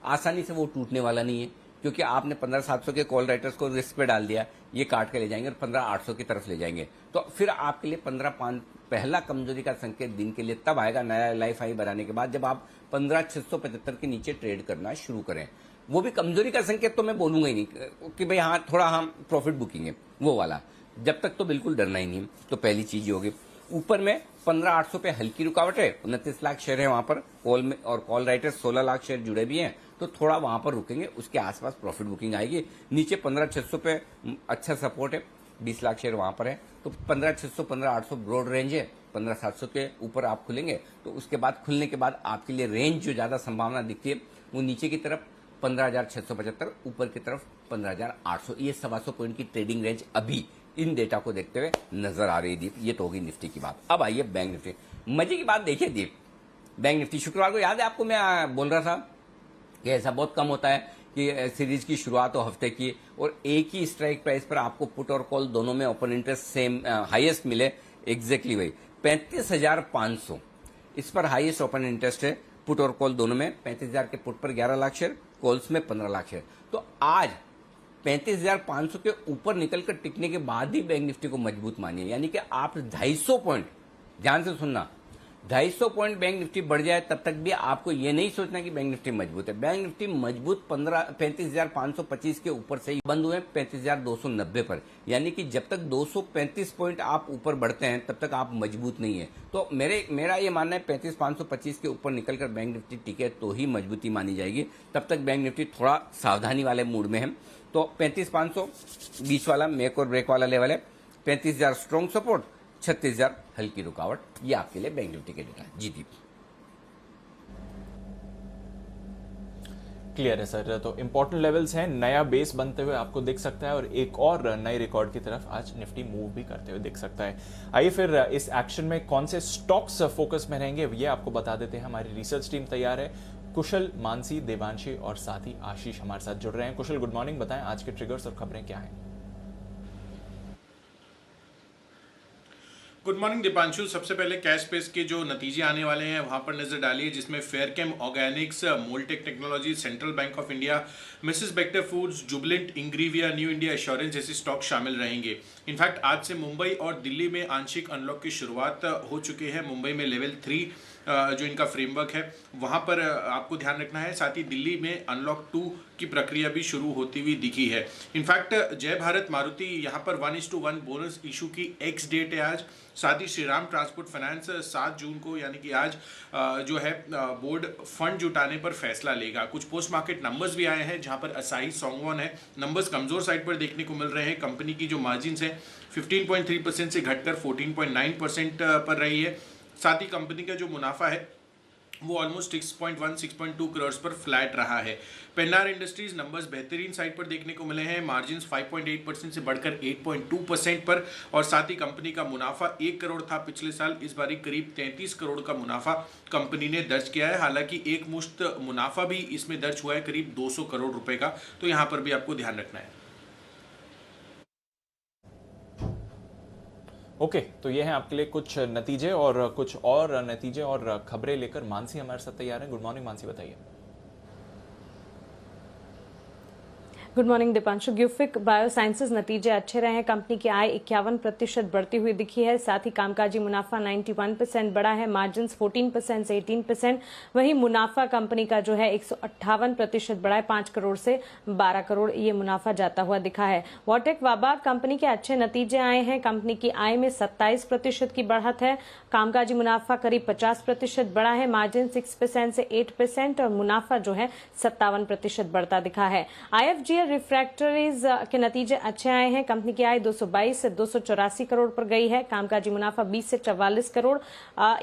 आसानी से वो टूटने वाला नहीं है, क्योंकि आपने 15,700 के कॉल राइटर्स को रिस्क पे डाल दिया, ये काट के ले जाएंगे और 15,800 की तरफ ले जाएंगे। तो फिर आपके लिए 15,500 पहला कमजोरी का संकेत दिन के लिए तब आएगा नया लाइफ हाई बनाने के बाद, जब आप 15,675 के नीचे ट्रेड करना शुरू करें। वो भी कमजोरी का संकेत तो मैं बोलूंगा ही नहीं कि भाई हाँ थोड़ा हम प्रॉफिट बुकिंग है, वो वाला जब तक तो बिल्कुल डरना ही नहीं। तो पहली चीज ये होगी। ऊपर में 15,800 पे हल्की रुकावट है, 29 लाख शेयर है वहां पर कॉल में, और कॉल राइटर्स 16 लाख शेयर जुड़े भी हैं, तो थोड़ा वहां पर रुकेंगे, उसके आसपास प्रॉफिट बुकिंग आएगी। नीचे 15,600 पे अच्छा सपोर्ट है, 20 लाख शेयर वहां पर है, तो 15,600 15,800 ब्रॉड रेंज है। 15,700 के ऊपर आप खुलेंगे तो उसके बाद खुलने के बाद आपके लिए रेंज जो ज्यादा संभावना दिखती है वो नीचे की तरफ 15,675, ऊपर की तरफ 15,800। ये 125 पॉइंट की ट्रेडिंग रेंज अभी इन डेटा को देखते हुए नजर आ रही दीप। ये तो होगी निफ्टी की बात। अब आइए बैंक निफ्टी। मजे की बात देखिए दीप, बैंक निफ्टी शुक्रवार को याद है आपको मैं बोल रहा था कि ऐसा बहुत कम होता है कि सीरीज की शुरुआत हो हफ्ते की और एक ही स्ट्राइक प्राइस पर आपको पुट और कॉल दोनों में ओपन इंटरेस्ट सेम हाईएस्ट मिले। एग्जैक्टली वही 35,500 इस पर हाईएस्ट ओपन इंटरेस्ट है, पुट और कॉल दोनों में। 35,000 के पुट पर 11 लाख शेयर, कॉल्स में 15 लाख शेयर। तो आज 35,500 के ऊपर निकलकर टिकने के बाद ही बैंक निफ्टी को मजबूत मानिए, यानी कि आप 250 पॉइंट, ध्यान से सुनना, 250 पॉइंट बैंक निफ्टी बढ़ जाए तब तक भी आपको ये नहीं सोचना कि बैंक निफ्टी मजबूत है। बैंक निफ्टी मजबूत 35,525 के ऊपर से ही बंद हुए 35,290 पर, यानी कि जब तक 235 पॉइंट आप ऊपर बढ़ते हैं तब तक आप मजबूत नहीं है। तो मेरा ये मानना है 35,525 के ऊपर निकलकर बैंक निफ्टी टिके तो ही मजबूती मानी जाएगी, तब तक बैंक निफ्टी थोड़ा सावधानी वाले मूड में है। तो 35,500 बीच वाला मेक और ब्रेक वाला लेवल है, 35,000 स्ट्रॉन्ग सपोर्ट, 36,000 हल्की रुकावट। ये आपके लिए बैंक निफ्टी के डेटा। जी दीप, क्लियर है सर। तो इंपॉर्टेंट लेवल्स हैं, नया बेस बनते हुए आपको दिख सकता है और एक और नए रिकॉर्ड की तरफ आज निफ्टी मूव भी करते हुए दिख सकता है। आइए फिर इस एक्शन में कौन से स्टॉक्स फोकस में रहेंगे ये आपको बता देते हैं। हमारी रिसर्च टीम तैयार है, कुशल, मानसी, देवांशी और साथ ही आशीष हमारे साथ जुड़ रहे हैं। कुशल, गुड मॉर्निंग, बताएं आज के ट्रिगर्स और खबरें क्या हैं। Good morning Deepanshu. सबसे पहले कैश स्पेस के जो नतीजे आने वाले हैं वहां पर नजर डालिए, जिसमें Fairchem Organics, Moldtek technology, Central Bank of India, Mrs Bector Foods, Jubilant, Ingrevia, New India Assurance जैसे स्टॉक शामिल रहेंगे। इनफैक्ट आज से मुंबई और दिल्ली में आंशिक अनलॉक की शुरुआत हो चुकी है। मुंबई में लेवल 3 जो इनका फ्रेमवर्क है वहां पर आपको ध्यान रखना है। साथ ही दिल्ली में अनलॉक 2 की प्रक्रिया भी शुरू होती हुई दिखी है। इनफैक्ट जय भारत मारुति यहां पर 1:1 बोनस इशू की एक्स डेट है आज। साथ ही श्रीराम ट्रांसपोर्ट फाइनेंस 7 जून को यानी कि आज जो है बोर्ड फंड जुटाने पर फैसला लेगा। कुछ पोस्ट मार्केट नंबर्स भी आए हैं जहां पर असाही सॉन्गवॉन है, नंबर्स कमजोर साइड पर देखने को मिल रहे हैं। कंपनी की जो मार्जिन है 15.3% से घटकर 14.9% पर रही है। साथ ही कंपनी का जो मुनाफा है वो ऑलमोस्ट 6.2 करोड़ पर फ्लैट रहा है। पेन्नार इंडस्ट्रीज नंबर्स बेहतरीन साइड पर देखने को मिले हैं, मार्जिन 5.8% से बढ़कर 8.2% पर, और साथ ही कंपनी का मुनाफा 1 करोड़ था पिछले साल, इस बार करीब 33 करोड़ का मुनाफा कंपनी ने दर्ज किया है। हालांकि एक मुश्त मुनाफा भी इसमें दर्ज हुआ है करीब 200 करोड़ रुपए का, तो यहां पर भी आपको ध्यान रखना है। ओके, तो ये हैं आपके लिए कुछ नतीजे और नतीजे और खबरें लेकर मानसी हमारे साथ तैयार हैं। गुड मॉर्निंग मानसी, बताइए। Good morning Deepanshu. Gufic Biosciences नतीजे अच्छे रहे हैं। कंपनी की आय 51% बढ़ती हुई दिखी है। साथ ही कामकाजी मुनाफा 91% बढ़ा है। मार्जिन 14% से 18%। वहीं मुनाफा कंपनी का जो है 158% बढ़ा है, 5 करोड़ से 12 करोड़ ये मुनाफा जाता हुआ दिखा है। वॉटेक वाबा कंपनी के अच्छे नतीजे आए हैं। कंपनी की आय में 27% की बढ़त है। कामकाजी मुनाफा करीब 50% बढ़ा है। मार्जिन 6% से 8% और मुनाफा जो है 57% बढ़ता दिखा है। IFGL रिफ्रैक्टरीज के नतीजे अच्छे आए हैं। कंपनी की आय 222 से 284 करोड़ पर गई है। कामकाजी मुनाफा 20 से 44 करोड़।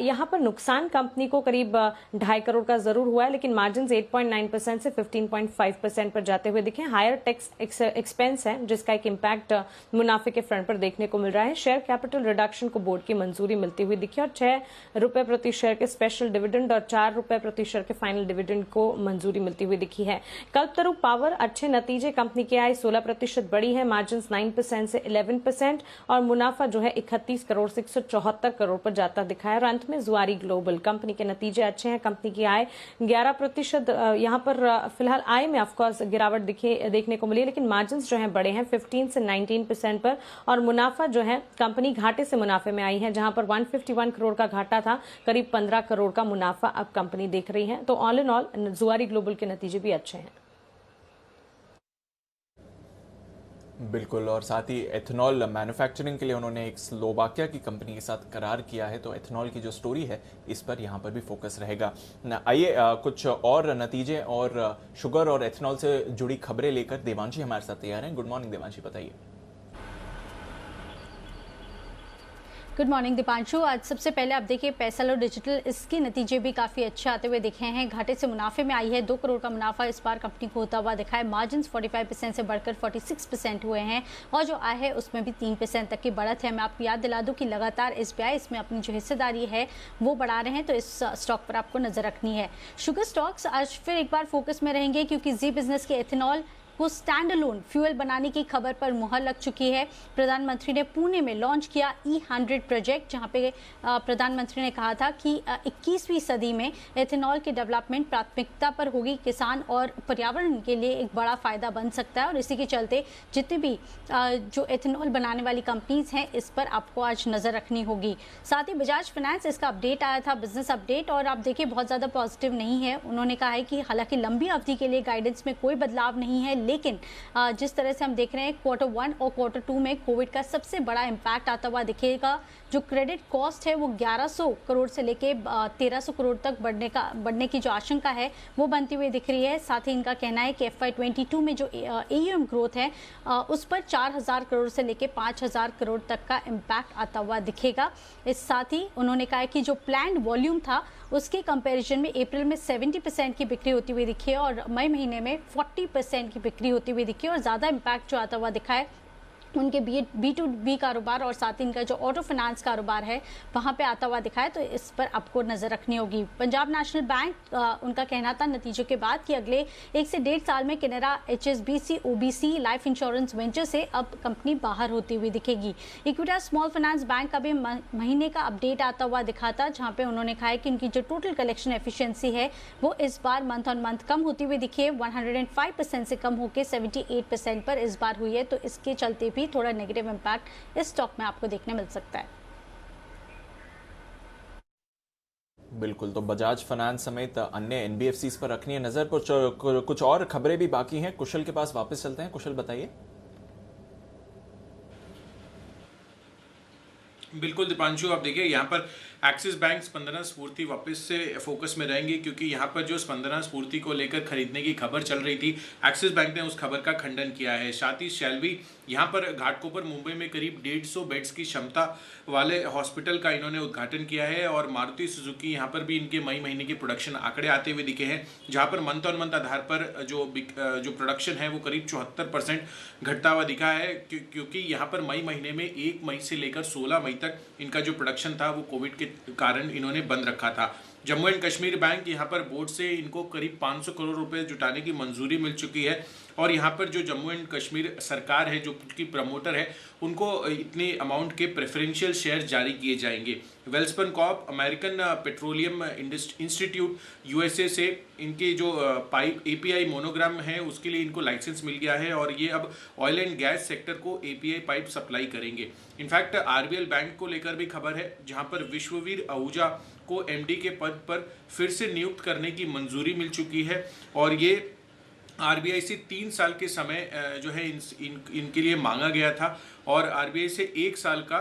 यहां पर नुकसान कंपनी को करीब 2.5 करोड़ का जरूर हुआ है, लेकिन मार्जिन 8.9% से 15.5% पर जाते हुए दिखे। हायर टैक्स एक्सपेंस है जिसका एक इम्पैक्ट मुनाफे के फ्रंट पर देखने को मिल रहा है। शेयर कैपिटल रिडक्शन को बोर्ड की मंजूरी मिलती हुई दिखी और 6 रुपए प्रति शेयर के स्पेशल डिविडेंड और 4 रुपए प्रति शेयर के फाइनल डिविडेंड को मंजूरी मिलती हुई दिखी है। कल्पतरू पावर अच्छे नतीजे, कंपनी की आय 16% बढ़ी है। मार्जिन 9% से 11% और मुनाफा जो है 31 करोड़ से 174 करोड़ पर जाता दिखा है। और अंत में जुआरी ग्लोबल कंपनी के नतीजे अच्छे हैं। कंपनी की आय 11%, यहां पर फिलहाल आय में ऑफकोर्स गिरावट देखने को मिली, लेकिन मार्जिन जो है बड़े हैं 15 से 19% पर। और मुनाफा जो है कंपनी घाटे से मुनाफे में आई है, जहां पर 151 करोड़ का घाटा था, करीब 15 करोड़ का मुनाफा अब कंपनी देख रही है। तो ऑल इन ऑल जुआरी ग्लोबल के नतीजे भी अच्छे हैं। बिल्कुल, और साथ ही एथेनॉल मैन्युफैक्चरिंग के लिए उन्होंने एक स्लोवाकिया की कंपनी के साथ करार किया है, तो एथेनॉल की जो स्टोरी है इस पर यहाँ पर भी फोकस रहेगा। आइए कुछ और नतीजे और शुगर और एथेनॉल से जुड़ी खबरें लेकर देवांशी हमारे साथ तैयार हैं। गुड मॉर्निंग देवांशी, बताइए। Good morning Deepanshu. आज सबसे पहले आप देखिए पैसल और डिजिटल, इसके नतीजे भी काफ़ी अच्छे आते हुए दिखे हैं। घाटे से मुनाफे में आई है। 2 करोड़ का मुनाफा इस बार कंपनी को होता हुआ दिखा है। मार्जिन 45% से बढ़कर 46% हुए हैं और जो आय है उसमें भी 3% तक की बढ़त है। मैं आपको याद दिला दूं कि लगातार SBI इसमें अपनी जो हिस्सेदारी है वो बढ़ा रहे हैं, तो इस स्टॉक पर आपको नजर रखनी है। शुगर स्टॉक्स आज फिर एक बार फोकस में रहेंगे क्योंकि जी बिजनेस के एथेनॉल को स्टैंड अलोन फ्यूल बनाने की खबर पर मुहर लग चुकी है। प्रधानमंत्री ने पुणे में लॉन्च किया E100 प्रोजेक्ट, जहां पे प्रधानमंत्री ने कहा था कि 21वीं सदी में एथेनॉल की डेवलपमेंट प्राथमिकता पर होगी। किसान और पर्यावरण के लिए एक बड़ा फायदा बन सकता है और इसी के चलते जितने भी जो एथेनॉल बनाने वाली कंपनीज हैं इस पर आपको आज नजर रखनी होगी। साथ ही बजाज फाइनेंस, इसका अपडेट आया था, बिजनेस अपडेट, और आप देखिए बहुत ज्यादा पॉजिटिव नहीं है। उन्होंने कहा है कि हालांकि लंबी अवधि के लिए गाइडेंस में कोई बदलाव नहीं है, लेकिन जिस तरह से हम देख रहे हैं Q1 और Q2 में कोविड का सबसे बड़ा इम्पैक्ट आता हुआ दिखेगा। जो क्रेडिट कॉस्ट है वो 1100 करोड़ से लेके 1300 करोड़ तक बढ़ने की जो आशंका है वो बनती हुई दिख रही है। साथ ही इनका कहना है कि FY22 में जो AUM ग्रोथ है उस पर 4000 करोड़ से लेके 5000 करोड़ तक का इम्पैक्ट आता हुआ दिखेगा। इस साथ ही उन्होंने कहा है कि जो प्लान्ड वॉल्यूम था उसके कंपैरिजन में अप्रैल में 70% की बिक्री होती हुई दिखी है और मई महीने में 40% की बिक्री होती हुई दिखी है और ज़्यादा इम्पैक्ट जो आता हुआ दिखा है उनके B2B कारोबार और साथ ही इनका जो ऑटो फाइनेंस कारोबार है वहां पे आता हुआ दिखा है, तो इस पर आपको नजर रखनी होगी। पंजाब नेशनल बैंक उनका कहना था नतीजों के बाद कि अगले 1 से 1.5 साल में Canara HSBC OBC life insurance venture से अब कंपनी बाहर होती हुई दिखेगी। इक्विटा स्मॉल फाइनेंस बैंक का भी महीने का अपडेट आता हुआ दिखा था, जहां पे उन्होंने कहा है कि उनकी जो टोटल कलेक्शन एफिशिएंसी है वो इस बार मंथ ऑन मंथ कम होती हुई दिखी है। 105% से कम होकर 78% पर इस बार हुई है, तो इसके चलते भी थोड़ा नेगेटिव इंपैक्ट इस स्टॉक में आपको देखने मिल सकता है। बिल्कुल, तो बजाज फाइनेंस समेत अन्य NBFCs पर रखनी है नजर। कुछ और खबरें भी बाकी हैं, कुशल के पास वापस चलते हैं। कुशल बताइए। बिल्कुल दीपांशु, आप देखिए यहाँ पर एक्सिस बैंक स्पंदना स्फूर्ति वापस से फोकस में रहेंगे, क्योंकि यहाँ पर जो स्पंदना स्फूर्ति को लेकर खरीदने की खबर चल रही थी, एक्सिस बैंक ने उस खबर का खंडन किया है। साथ ही शेल्बी यहाँ पर घाटकोपर मुंबई में करीब 150 बेड्स की क्षमता वाले हॉस्पिटल का इन्होंने उद्घाटन किया है। और मारुति सुजुकी यहाँ पर भी इनके मई महीने के प्रोडक्शन आंकड़े आते हुए दिखे हैं, जहाँ पर मंथ ऑन मंथ आधार पर जो प्रोडक्शन है वो करीब 74% घटता हुआ दिखा है, क्योंकि यहाँ पर मई महीने में 1 मई से लेकर 16 मई तक इनका जो प्रोडक्शन था वो कोविड के कारण इन्होंने बंद रखा था। जम्मू एंड कश्मीर बैंक यहाँ पर बोर्ड से इनको करीब 500 करोड़ रुपए जुटाने की मंजूरी मिल चुकी है। और यहाँ पर जो जम्मू एंड कश्मीर सरकार है, जो की प्रमोटर है, उनको इतने अमाउंट के प्रेफरेंशियल शेयर जारी किए जाएंगे। Welspun Corp, American petroleum institute USA से इनके जो पाइप API मोनोग्राम है उसके लिए इनको लाइसेंस मिल गया है, और ये अब ऑयल एंड गैस सेक्टर को API पाइप सप्लाई करेंगे। इनफैक्ट RBL बैंक को लेकर भी खबर है, जहां पर विश्ववीर आहूजा को MD के पद पर फिर से नियुक्त करने की मंजूरी मिल चुकी है। और ये RBI से 3 साल के समय जो है इनके लिए मांगा गया था, और RBI से 1 साल का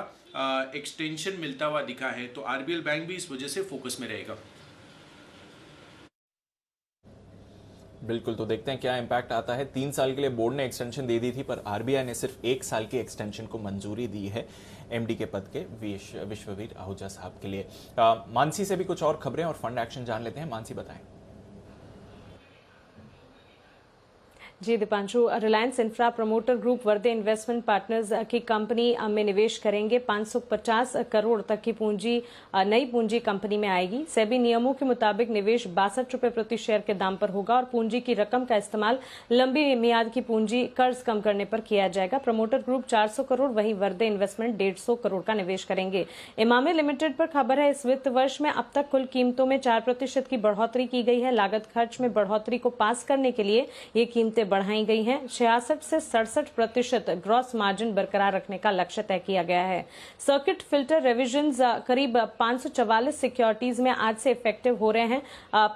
एक्सटेंशन मिलता हुआ दिखा है। तो RBL बैंक भी इस वजह से फोकस में रहेगा। बिल्कुल, तो देखते हैं क्या इंपैक्ट आता है। 3 साल के लिए बोर्ड ने एक्सटेंशन दे दी थी, पर RBI ने सिर्फ 1 साल की एक्सटेंशन को मंजूरी दी है MD के पद के विश्ववीर आहूजा साहब के लिए। मानसी से भी कुछ और खबरें और फंड एक्शन जान लेते हैं। मानसी बताएं। जी Deepanshu, Reliance Infra promoter group Varde Investment Partners की कंपनी में निवेश करेंगे। 550 करोड़ तक की पूंजी, नई पूंजी कंपनी में आएगी। सेबी नियमों के मुताबिक निवेश 62 रुपए प्रति शेयर के दाम पर होगा, और पूंजी की रकम का इस्तेमाल लंबी मियाद की पूंजी कर्ज कम करने पर किया जाएगा। प्रमोटर ग्रुप 400 करोड़, वहीं वर्दे इन्वेस्टमेंट 150 करोड़ का निवेश करेंगे। इमामी लिमिटेड पर खबर है, इस वित्त वर्ष में अब तक कुल कीमतों में 4% की बढ़ोतरी की गई है। लागत खर्च में बढ़ोतरी को पास करने के लिए ये कीमतें बढ़ाई गई हैं। 66 से 67% ग्रॉस मार्जिन बरकरार रखने का लक्ष्य तय किया गया है। सर्किट फिल्टर रिविजन्स करीब 544 सिक्योरिटीज में आज से इफेक्टिव हो रहे हैं।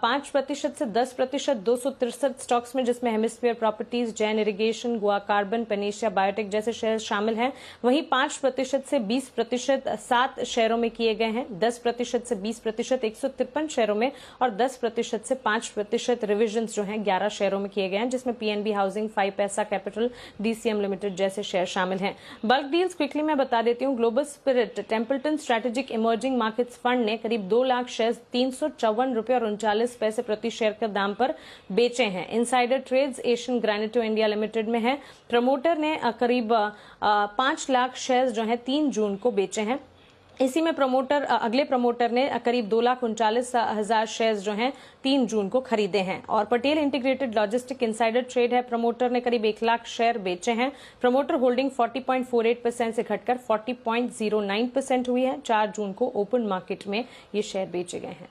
5% से 10% 263 स्टॉक्स में, जिसमें hemisphere properties, Jain irrigation, Goa carbon, Panacea biotech जैसे शेयर शामिल हैं। वहीं 5% से 20% 7 शेयरों में किए गए हैं। 10% से 20% 153 शेयरों में, और 10% से 5% रिविजन्स जो हैं 11 शेयरों में किए गए हैं, जिसमें PNB हाउसिंग, 5 पैसा कैपिटल, DCM लिमिटेड जैसे शेयर शामिल हैं। बल्क डील्स क्विकली मैं बता देती हूँ। Global spirit Templeton strategic emerging markets fund ने करीब 2 लाख शेयर 354 रुपए और 39 पैसे प्रति शेयर के दाम पर बेचे हैं। Insider trades Asian Granito India Limited में है। प्रमोटर ने करीब 5 लाख शेयर जो है 3 जून को बेचे हैं। इसी में अगले प्रमोटर ने करीब 2,39,000 शेयर्स जो हैं 3 जून को खरीदे हैं। और Patel integrated logistic insider trade है, प्रमोटर ने करीब 1 लाख शेयर बेचे हैं। प्रमोटर होल्डिंग 40.48% से घटकर 40.09% हुई है। 4 जून को ओपन मार्केट में ये शेयर बेचे गए हैं।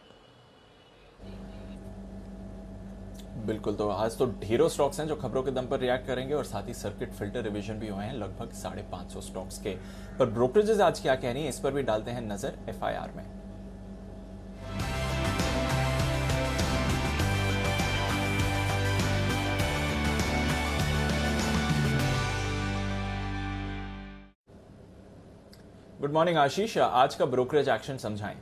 बिल्कुल, तो आज तो ढेरों स्टॉक्स हैं जो खबरों के दम पर रिएक्ट करेंगे, और साथ ही सर्किट फिल्टर रिवीजन भी हुए हैं लगभग 550 स्टॉक्स के। पर ब्रोकरेजेस आज क्या कह रही हैं, इस पर भी डालते हैं नजर FIR में। गुड मॉर्निंग आशीष, आज का ब्रोकरेज एक्शन समझाएं।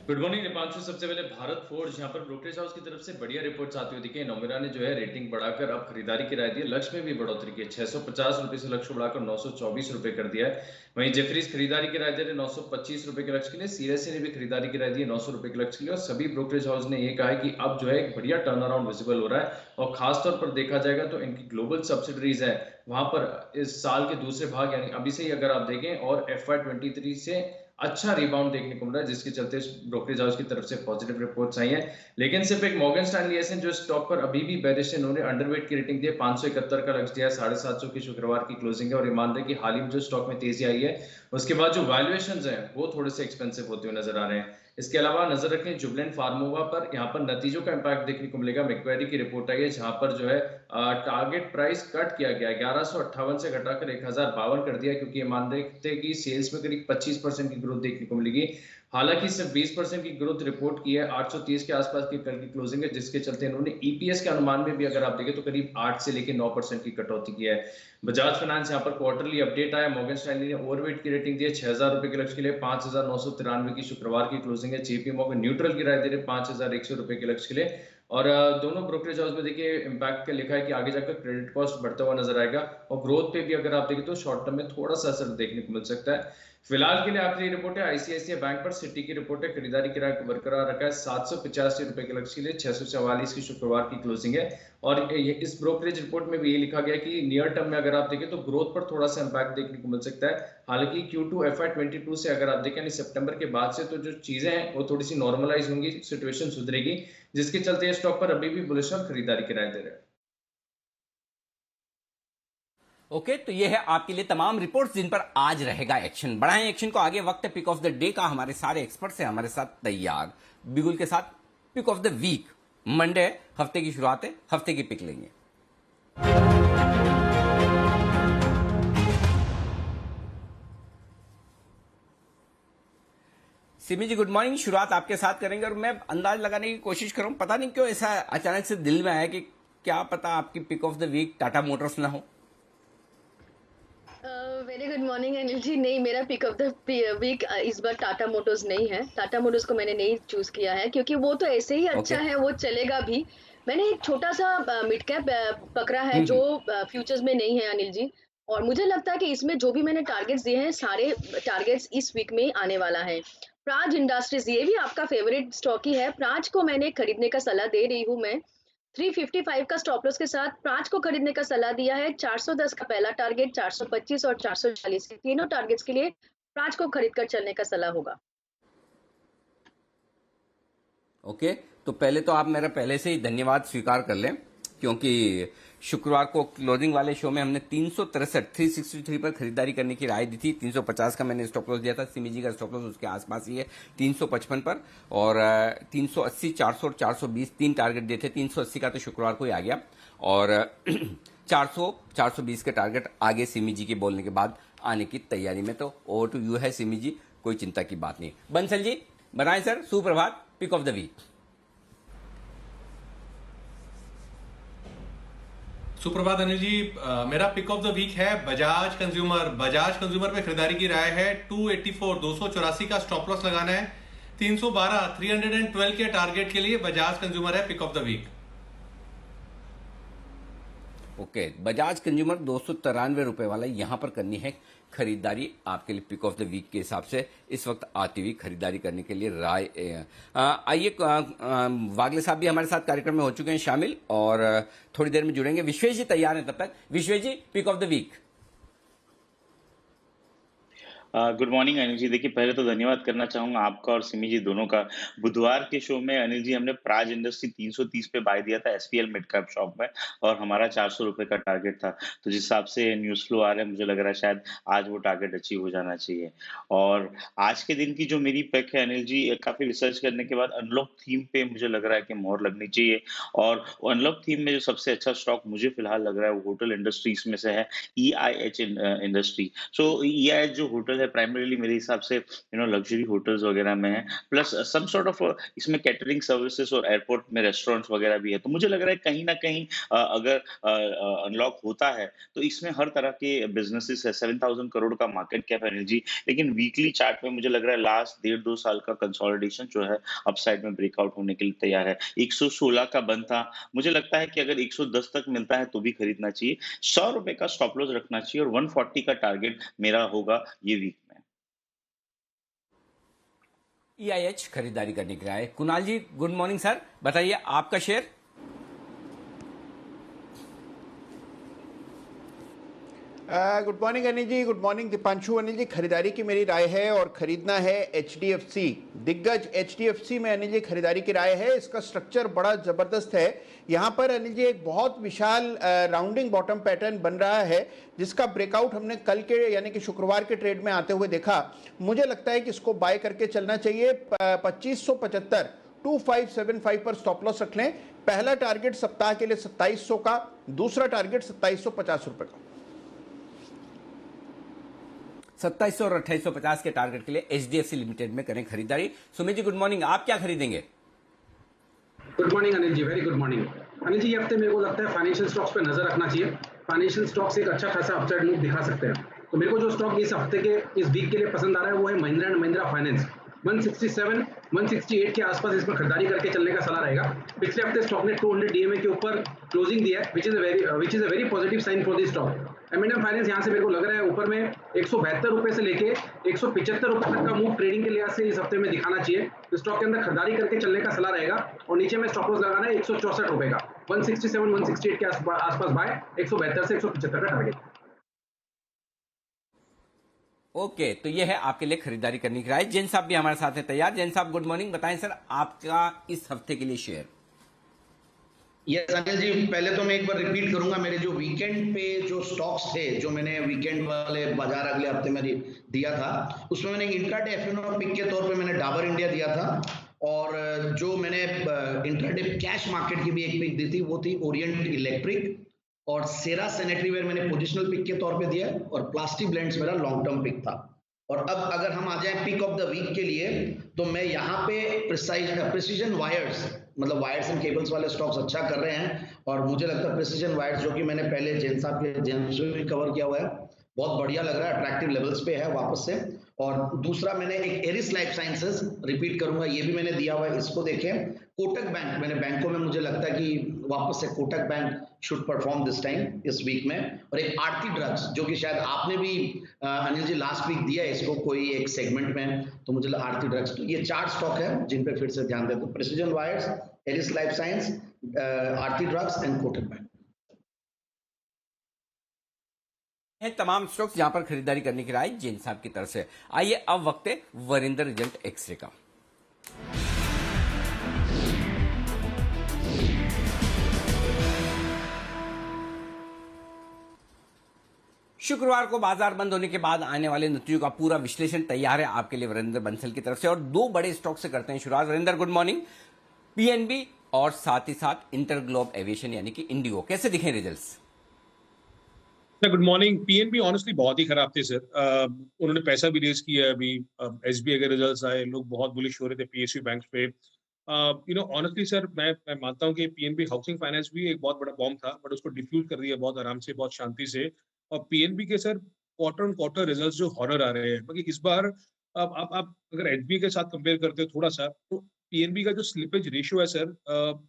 Good morning Deepanshu. सबसे पहले भारत फोर्ज यहाँ पर ब्रोकरेज हाउस की तरफ से बढ़िया रिपोर्ट्स आती हुई दिखे। नोमेरा ने जो है रेटिंग बढ़ाकर अब खरीदारी की राय दी है। लक्ष्य में भी बढ़ोतरी की है, 650 रुपए से लक्ष्य बढ़ाकर 924 रुपए कर दिया है। वहीं जेफरीज खरीदारी की राय दे रहे 925 रुपए के लक्ष्य के लिए। सीएससी ने भी खरीदारी की राय दी है 900 रुपए के लक्ष्य के लिए। और सभी ब्रोकरेज हाउस ने यह कहा है कि अब जो है एक बढ़िया टर्न अराउंड विजिबल हो रहा है। और खासतौर पर देखा जाएगा तो इनकी ग्लोबल सब्सिडरीज है वहां पर इस साल के दूसरे भाग यानी अभी से ही अगर आप देखें और FY23 से अच्छा रिबाउंड देखने को मिल रहा है, जिसके चलते ब्रोकरेज हाउस की तरफ से पॉजिटिव रिपोर्ट्स आई हैं। लेकिन सिर्फ एक मॉर्गन स्टैनली ऐसे जो स्टॉक पर अभी भी बेरिश है, इन्होंने अंडरवेट की रेटिंग दी है, 571 का लक्ष्य दिया है, 750 की शुक्रवार की क्लोजिंग है। और ये मान रहे कि हाल ही में जो स्टॉक में तेजी आई है उसके बाद जो वैल्यूएशंस हैं वो थोड़े से एक्सपेंसिव होते हुए नजर आ रहे हैं। इसके अलावा नजर रखें जुबलेंट फार्मोवा पर, यहाँ पर नतीजों का इंपैक्ट देखने को मिलेगा। मैक्वेरी की रिपोर्ट आई है जहां पर जो है टारगेट प्राइस कट किया गया, 1158 से घटाकर 1052 कर दिया, क्योंकि ये मान रहे थे कि सेल्स में करीब 25% की ग्रोथ देखने को मिलेगी। हालांकि सिर्फ 20% की ग्रोथ रिपोर्ट की है। 830 के आसपास की कल की क्लोजिंग है, जिसके चलते इन्होंने ईपीएस के अनुमान में भी अगर आप देखें तो करीब 8 से लेकर 9% की कटौती की है। बजाज फाइनेंस यहाँ पर क्वार्टरली अपडेट आया, मॉर्गन स्टैनली ने ओवरवेट की रेटिंग दी है 6000 रुपए के लक्ष्य के लिए, 5993 की शुक्रवार की क्लोजिंग है। जेपी मॉर्गन न्यूट्रल की राय दे रहे 5100 रुपए के लक्ष्य के लिए। और दोनों ब्रोकरेज हाउस में देखिए इम्पैक्ट का लिखा है कि आगे जाकर क्रेडिट कॉस्ट बढ़ता हुआ नजर आएगा। और ग्रोथ पे भी अगर आप देखें तो शॉर्ट टर्म में थोड़ा सा असर देखने को मिल सकता है। फिलहाल के लिए आखिरी रिपोर्ट है आईसीआईसीआई बैंक पर, सिटी की रिपोर्ट है, खरीदारी किराया बरकरार रखा है 785 रुपए के लक्ष्य के लिए, 644 की शुक्रवार की क्लोजिंग है। और इस ब्रोकरेज रिपोर्ट में भी ये लिखा गया कि नियर टर्म में अगर आप देखें तो ग्रोथ पर थोड़ा सा इंपैक्ट देखने को मिल सकता है। हालांकि Q2 FY22 से अगर आप देखें यानी सितंबर के बाद से तो जो चीजें हैं वो थोड़ी सी नॉर्मलाइज होंगी, सिचुएशन सुधरेगी, जिसके चलते ये स्टॉक पर अभी भी बुलिश और खरीदारी की राय दे रहे हैं। ओके, तो ये है आपके लिए तमाम रिपोर्ट्स जिन पर आज रहेगा एक्शन। बढ़ाएं एक्शन को आगे, वक्त है पिक ऑफ द डे का। हमारे सारे एक्सपर्ट्स हैं हमारे साथ तैयार, बिगुल के साथ pick of the week. Monday हफ्ते की शुरुआत है, हफ्ते की पिक लेंगे। सिमी जी गुड मॉर्निंग, शुरुआत आपके साथ करेंगे। और मैं अंदाज लगाने की कोशिश कर रहा हूं, पता नहीं क्यों ऐसा अचानक से दिल में आया कि क्या पता आपकी pick of the week Tata Motors ना हो। Very good morning Anil ji. नहीं, मेरा पिक ऑफ द वीक इस बार टाटा मोटर्स नहीं है। टाटा मोटर्स को मैंने नहीं चूज किया है क्योंकि वो तो ऐसे ही अच्छा है, वो चलेगा भी। मैंने एक छोटा सा मिड कैप पकड़ा है जो फ्यूचर्स में नहीं है अनिल जी। और मुझे लगता है कि इसमें जो भी मैंने टारगेट्स दिए हैं सारे टारगेट्स इस वीक में आने वाला है। प्राज इंडस्ट्रीज, ये भी आपका फेवरेट स्टॉक ही है। प्राज को मैंने खरीदने का सलाह दे रही हूँ मैं। 355 का स्टॉप लॉस के साथ प्राज को खरीदने का सलाह दिया है। 410 का पहला टारगेट, 425 और 440 के तीनों टारगेट्स के लिए प्राज को खरीद कर चलने का सलाह होगा। ओके, तो पहले तो आप मेरा पहले से ही धन्यवाद स्वीकार कर लें, क्योंकि शुक्रवार को क्लोजिंग वाले शो में हमने 363 पर खरीदारी करने की राय दी थी। 350 का मैंने स्टॉप लॉस दिया था, सिमी जी का स्टॉप लॉस उसके आसपास ही है 355 पर। और 380, 400 और 420 तीन टारगेट दिए थे। 380 का तो शुक्रवार को ही आ गया, और 400, 420 के टारगेट आगे सिमी जी के बोलने के बाद आने की तैयारी में। तो ओवर टू यू है सिमी जी, कोई चिंता की बात नहीं। बंसल जी बनाएं सर, सुप्रभात, पिक ऑफ द वीक। सुप्रभात अनिल जी। मेरा पिक ऑफ द वीक है बजाज कंज्यूमर। बजाज कंज्यूमर पे खरीदारी की राय है 284, 284 का स्टॉप लॉस लगाना है। 312, 312 के टारगेट के लिए बजाज कंज्यूमर है pick of the week. Okay, Bajaj consumer 293 रुपए वाला यहां पर करनी है खरीदारी आपके लिए पिक ऑफ द वीक के हिसाब से इस वक्त आती हुई खरीदारी करने के लिए राय। आइए, वागले साहब भी हमारे साथ कार्यक्रम में हो चुके हैं शामिल और थोड़ी देर में जुड़ेंगे। विश्वेश जी तैयार हैं, तब तक Vishwesh ji pick of the week. Good morning Anil ji. देखिए, पहले तो धन्यवाद करना चाहूंगा आपका और सिमी जी दोनों का। बुधवार के शो में अनिल जी हमने प्राज इंडस्ट्री 330 पे बाय दिया था एसपीएल मिड कैप शॉप में, और हमारा 400 रुपए का टारगेट था। तो जिस हिसाब से न्यूज फ्लो आ रहा है, मुझे लग रहा है शायद आज वो टारगेट अचीव हो जाना चाहिए। और आज के दिन की जो मेरी पिक है अनिल जी, काफी रिसर्च करने के बाद अनलॉक थीम पे मुझे लग रहा है कि मोहर लगनी चाहिए। और अनलॉक थीम में जो सबसे अच्छा स्टॉक मुझे फिलहाल लग रहा है वो होटल इंडस्ट्रीज में से है EIH इंडस्ट्री। सो EIH जो होटल है प्राइमरीली मेरे हिसाब से लग्जरी होटल्स वगैरह में है, प्लस सम सॉर्ट ऑफ इसमें कैटरिंग सर्विसेज और एयरपोर्ट में रेस्टोरेंट्स वगैरह भी है। तो मुझे लग रहा है कहीं न कहीं अगर अनलॉक होता है, तो इसमें हर तरह के बिज़नेसेस है, 7,000 करोड़ का मार्केट कैप है जी। लेकिन वीकली चार्ट में मुझे लग रहा है लास्ट 1.5-2 साल का कंसोलिडेशन जो है अपसाइड में ब्रेकआउट होने के लिए तैयार है। 116 का बंद था, मुझे लगता है कि अगर 110 तक मिलता है तो भी खरीदना चाहिए। ₹100 का स्टॉप लॉस रखना चाहिए और 140 का टारगेट मेरा होगा ये वीक में। EIH खरीदारी करने के लिए आए। कुणाल जी गुड मॉर्निंग सर, बताइए आपका शेयर। गुड मॉर्निंग अनिल जी, गुड मॉर्निंग दीपांशु। अनिल जी, खरीदारी की मेरी राय है और खरीदना है HDFC दिग्गज HDFC में। अनिल जी खरीदारी की राय है, इसका स्ट्रक्चर बड़ा जबरदस्त है। यहाँ पर अनिल जी एक बहुत विशाल राउंडिंग बॉटम पैटर्न बन रहा है, जिसका ब्रेकआउट हमने कल के यानी कि शुक्रवार के ट्रेड में आते हुए देखा। मुझे लगता है कि इसको बाय करके चलना चाहिए। 2575 2575 पर स्टॉप लॉस रख लें। पहला टारगेट सप्ताह के लिए 2700 का, दूसरा टारगेट 2750 रुपए का। 2700 और 2850 के टारगेट के लिए HDFC लिमिटेड में करें खरीदारी। सुमित जी गुड मॉर्निंग, आप क्या खरीदेंगे? गुड मॉर्निंग अनिल जी, वेरी गुड मॉर्निंग। अनिल जी, ये हफ्ते मेरे को लगता है फाइनेंशियल स्टॉक्स पे नजर रखना चाहिए। फाइनेंशियल स्टॉक्स एक अच्छा खासा अपसाइड मूव दिखा सकते हैं। तो मेरे को जो स्टॉक इस हफ्ते के इस वीक के लिए पसंद आ रहा है वो है महिंद्रा एंड महिंद्रा फाइनेंस। 167 168 के आसपास इसमें खरीदारी करके चलने का सलाह रहेगा। पिछले हफ्ते स्टॉक ने 200 DMA के ऊपर क्लोजिंग दिया है, which is a very positive sign for this stock. M&M finance यहाँ से मेरे को लग रहा है ऊपर में 172 रुपए से लेके 175 रुपए तक का मूव ट्रेडिंग के लिहाज से इस हफ्ते में दिखाना चाहिए। तो स्टॉक के अंदर खरीदारी करके चलने का सलाह रहेगा। और नीचे में स्टॉप लॉस लगाना है 164 रुपए का। 167 168 के आसपास बाय, 172 से 175 का टारगेट। ओके, तो ये है आपके लिए खरीदारी करने की राय। जैन साहब भी हमारे साथ हैं तैयार। जैन साहब गुड मॉर्निंग, बताएं सर आपका इस हफ्ते के लिए शेयर। यस अनिल जी, पहले तो मैं एक बार रिपीट करूंगा मेरे जो वीकेंड पे जो स्टॉक्स थे, जो मैंने वीकेंड वाले बाजार अगले हफ्ते में दिया था, उसमें मैंने इंट्राडे F&O पिक के तौर पे मैंने डाबर इंडिया दिया था। और जो मैंने इंट्राडे कैश मार्केट की भी एक पिक दी थी वो थी ओरिएंट इलेक्ट्रिक। और सेरा सैनिटरी वेयर मैंने पोजिशनल पिक के तौर पे दिया और प्लास्टिक ब्लेंड्स मेरा लॉन्ग टर्म पिक था। और अब अगर हम आ जाएं पिक ऑफ द वीक के लिए, तो मैं यहाँ पे प्रिसीजन वायर्स, मतलब वायर्स एंड केबल्स वाले स्टॉक्स अच्छा कर रहे हैं। और मुझे लगता है प्रिसीजन वायर्स, जो कि मैंने पहले जैन साहब के जैन से भी कवर किया हुआ है, बहुत बढ़िया लग रहा है, अट्रैक्टिव लेवल्स पे है वापस से। और दूसरा मैंने एक एरिस लाइफ साइंसेस रिपीट करूंगा, ये भी मैंने दिया हुआ है, इसको देखें। कोटक बैंक, मैंने बैंकों में मुझे लगता है कि वापस से Kotak bank should perform this time इस वीक में। और एक आरती ड्रग्स, जो कि शायद आपने भी अनिल जी लास्ट वीक दिया है इसको कोई एक सेगमेंट में, तो मुझे आरती ड्रग्स। तो ये 4 स्टॉक है जिन पे फिर से ध्यान दें, तो precision wires, Eris life science, Aarti drugs and Kotak bank है तमाम स्टॉक्स जहां पर खरीदारी करने की राय जैन साहब की तरफ से। आइए अब वक्त है वरिंदर रिजल्ट एक्सरे का। शुक्रवार को बाजार बंद होने के बाद आने वाले नतीजों का पूरा विश्लेषण तैयार है आपके लिए वरिंदर बंसल की तरफ से। और 2 बड़े स्टॉक से करते हैं शुरुआत। Varinder good morning. PNB और साथ ही साथ इंटरग्लोब एविएशन यानी कि इंडिगो, कैसे दिखे results? Good morning. PNB honestly बहुत ही खराब थे सर। उन्होंने पैसा भी रेज किया है अभी। SBI के रिजल्ट्स आए, लोग बहुत बुलिश हो रहे थे PSU बैंक पे। ऑनेस्टली सर मैं मानता हूं कि पीएनबी हाउसिंग फाइनेंस भी एक बहुत बड़ा बॉम्ब था, बट उसको डिफ्यूज कर दिया बहुत आराम से, बहुत शांति से। और पीएनबी के sir quarter on quarter results जो हॉरर आ रहे हैं, क्योंकि इस बार आप अगर HBI के साथ कंपेयर करते हो थोड़ा सा, तो पीएनबी का जो स्लिपेज रेशियो है सर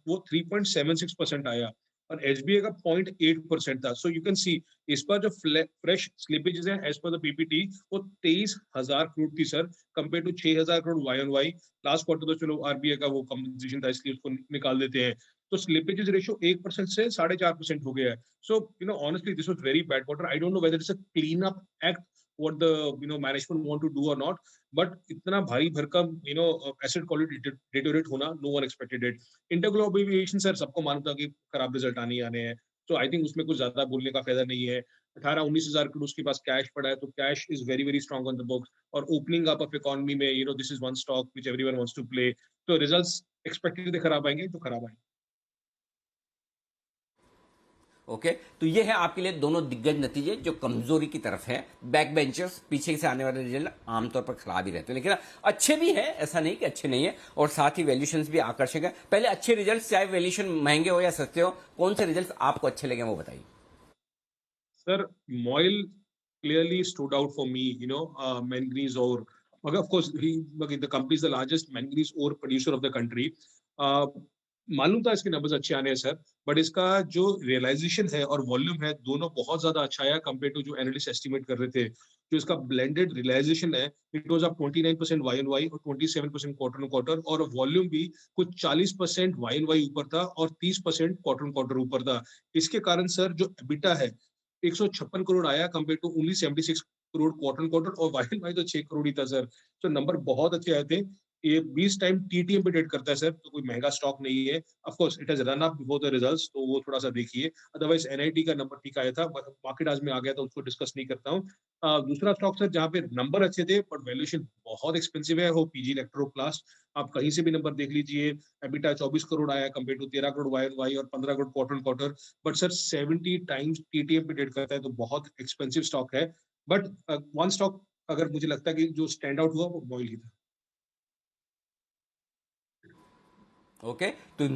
वो 3.76% आया और SBI का 0.8% था। सो यू कैन सी इस पर जो फ्रेश स्लिपेजेस हैं एज पर द PPT वो 23,000 करोड़ थी sir, compare to 6,000 crore YOY। Last quarter तो चलो RBI का वो कंपनसेशन था इसलिए उसको निकाल देते हैं। तो स्लिपेजेस रेशियो 1% से 4.5% हो गया है। So honestly this was very bad quarter. I don't know whether it's a clean up act what the management want to do or not, but इतना भारी भरकम asset quality deteriorate होना, no one expected it. Interglobe Aviation sir सबको मालूम था कि खराब result आने हैं, तो आई थिंक उसमें कुछ ज्यादा बोलने का फायदा नहीं है। 18-19 हजार करोड़ उसके पास कैश पड़ा है, तो cash is very very strong on the books. और ओपनिंग अप ऑफ इकोनॉमी में this is one stock which everyone wants to play. तो रिजल्ट्स एक्सपेक्टेड थे खराब आएंगे तो खराब आएंगे। ओके, तो ये है आपके लिए दोनों दिग्गज नतीजे जो कमजोरी की तरफ है। बैक बेंचर्स पीछे से आने वाले रिजल्ट आमतौर पर खराब ही रहते हैं, लेकिन अच्छे भी हैं, ऐसा नहीं कि अच्छे नहीं है, और साथ ही वैल्यूएशंस भी आकर्षक है। पहले अच्छे रिजल्ट्स, चाहे वैल्यूएशन महंगे हो या सस्ते हो, कौन से रिजल्ट्स आपको अच्छे लगे वो बताइए। Sir, MOIL clearly stood out for me, manganese ore. Okay, of course, the company is the largest manganese ore producer of the country. मालूम था इसके नंबर्स अच्छे आने हैं सर, बट इसका जो रियलाइजेशन है और वॉल्यूम है दोनों बहुत ज्यादा अच्छा आया कंपेयर टू जो एनालिस्ट एस्टिमेट कर रहे थे। जो इसका ब्लेंडेड रियलाइजेशन है, इट वाज अप 29% YoY और 27% क्वार्टर ऑन क्वार्टर, और वॉल्यूम भी कुछ 40% YoY ऊपर था और 30% क्वार्टर ऑन क्वार्टर ऊपर था। इसके कारण सर जो एबिटा है 156 करोड़ आया compare to only 76 crore quarter quarter, और YoY तो 6 करोड़ ही था सर। तो नंबर बहुत अच्छे आए थे। ये 20 टाइम TTM पे ट्रेड करता है सर, तो कोई महंगा स्टॉक नहीं है। Of course it has run up before the results, तो वो थोड़ा सा देखिए। अदरवाइज NIT का नंबर ठीक आया था, मार्केट आज में आ गया था, उसको डिस्कस नहीं करता हूँ। दूसरा स्टॉक सर जहाँ पे नंबर अच्छे थे बट वैल्यूएशन बहुत एक्सपेंसिव है, वो PG इलेक्ट्रोप्लास्ट। आप कहीं से भी नंबर देख लीजिए, एबिटा 24 करोड़ आया कंपेयर टू 13 करोड़ YoY और 15 crore quarter on quarter, but sir 70 times TTM पे ट्रेड करता है, तो बहुत एक्सपेंसिव स्टॉक है। बट वन स्टॉक अगर मुझे लगता है कि जो स्टैंड आउट हुआ वो मॉयल ही था। ओके, तो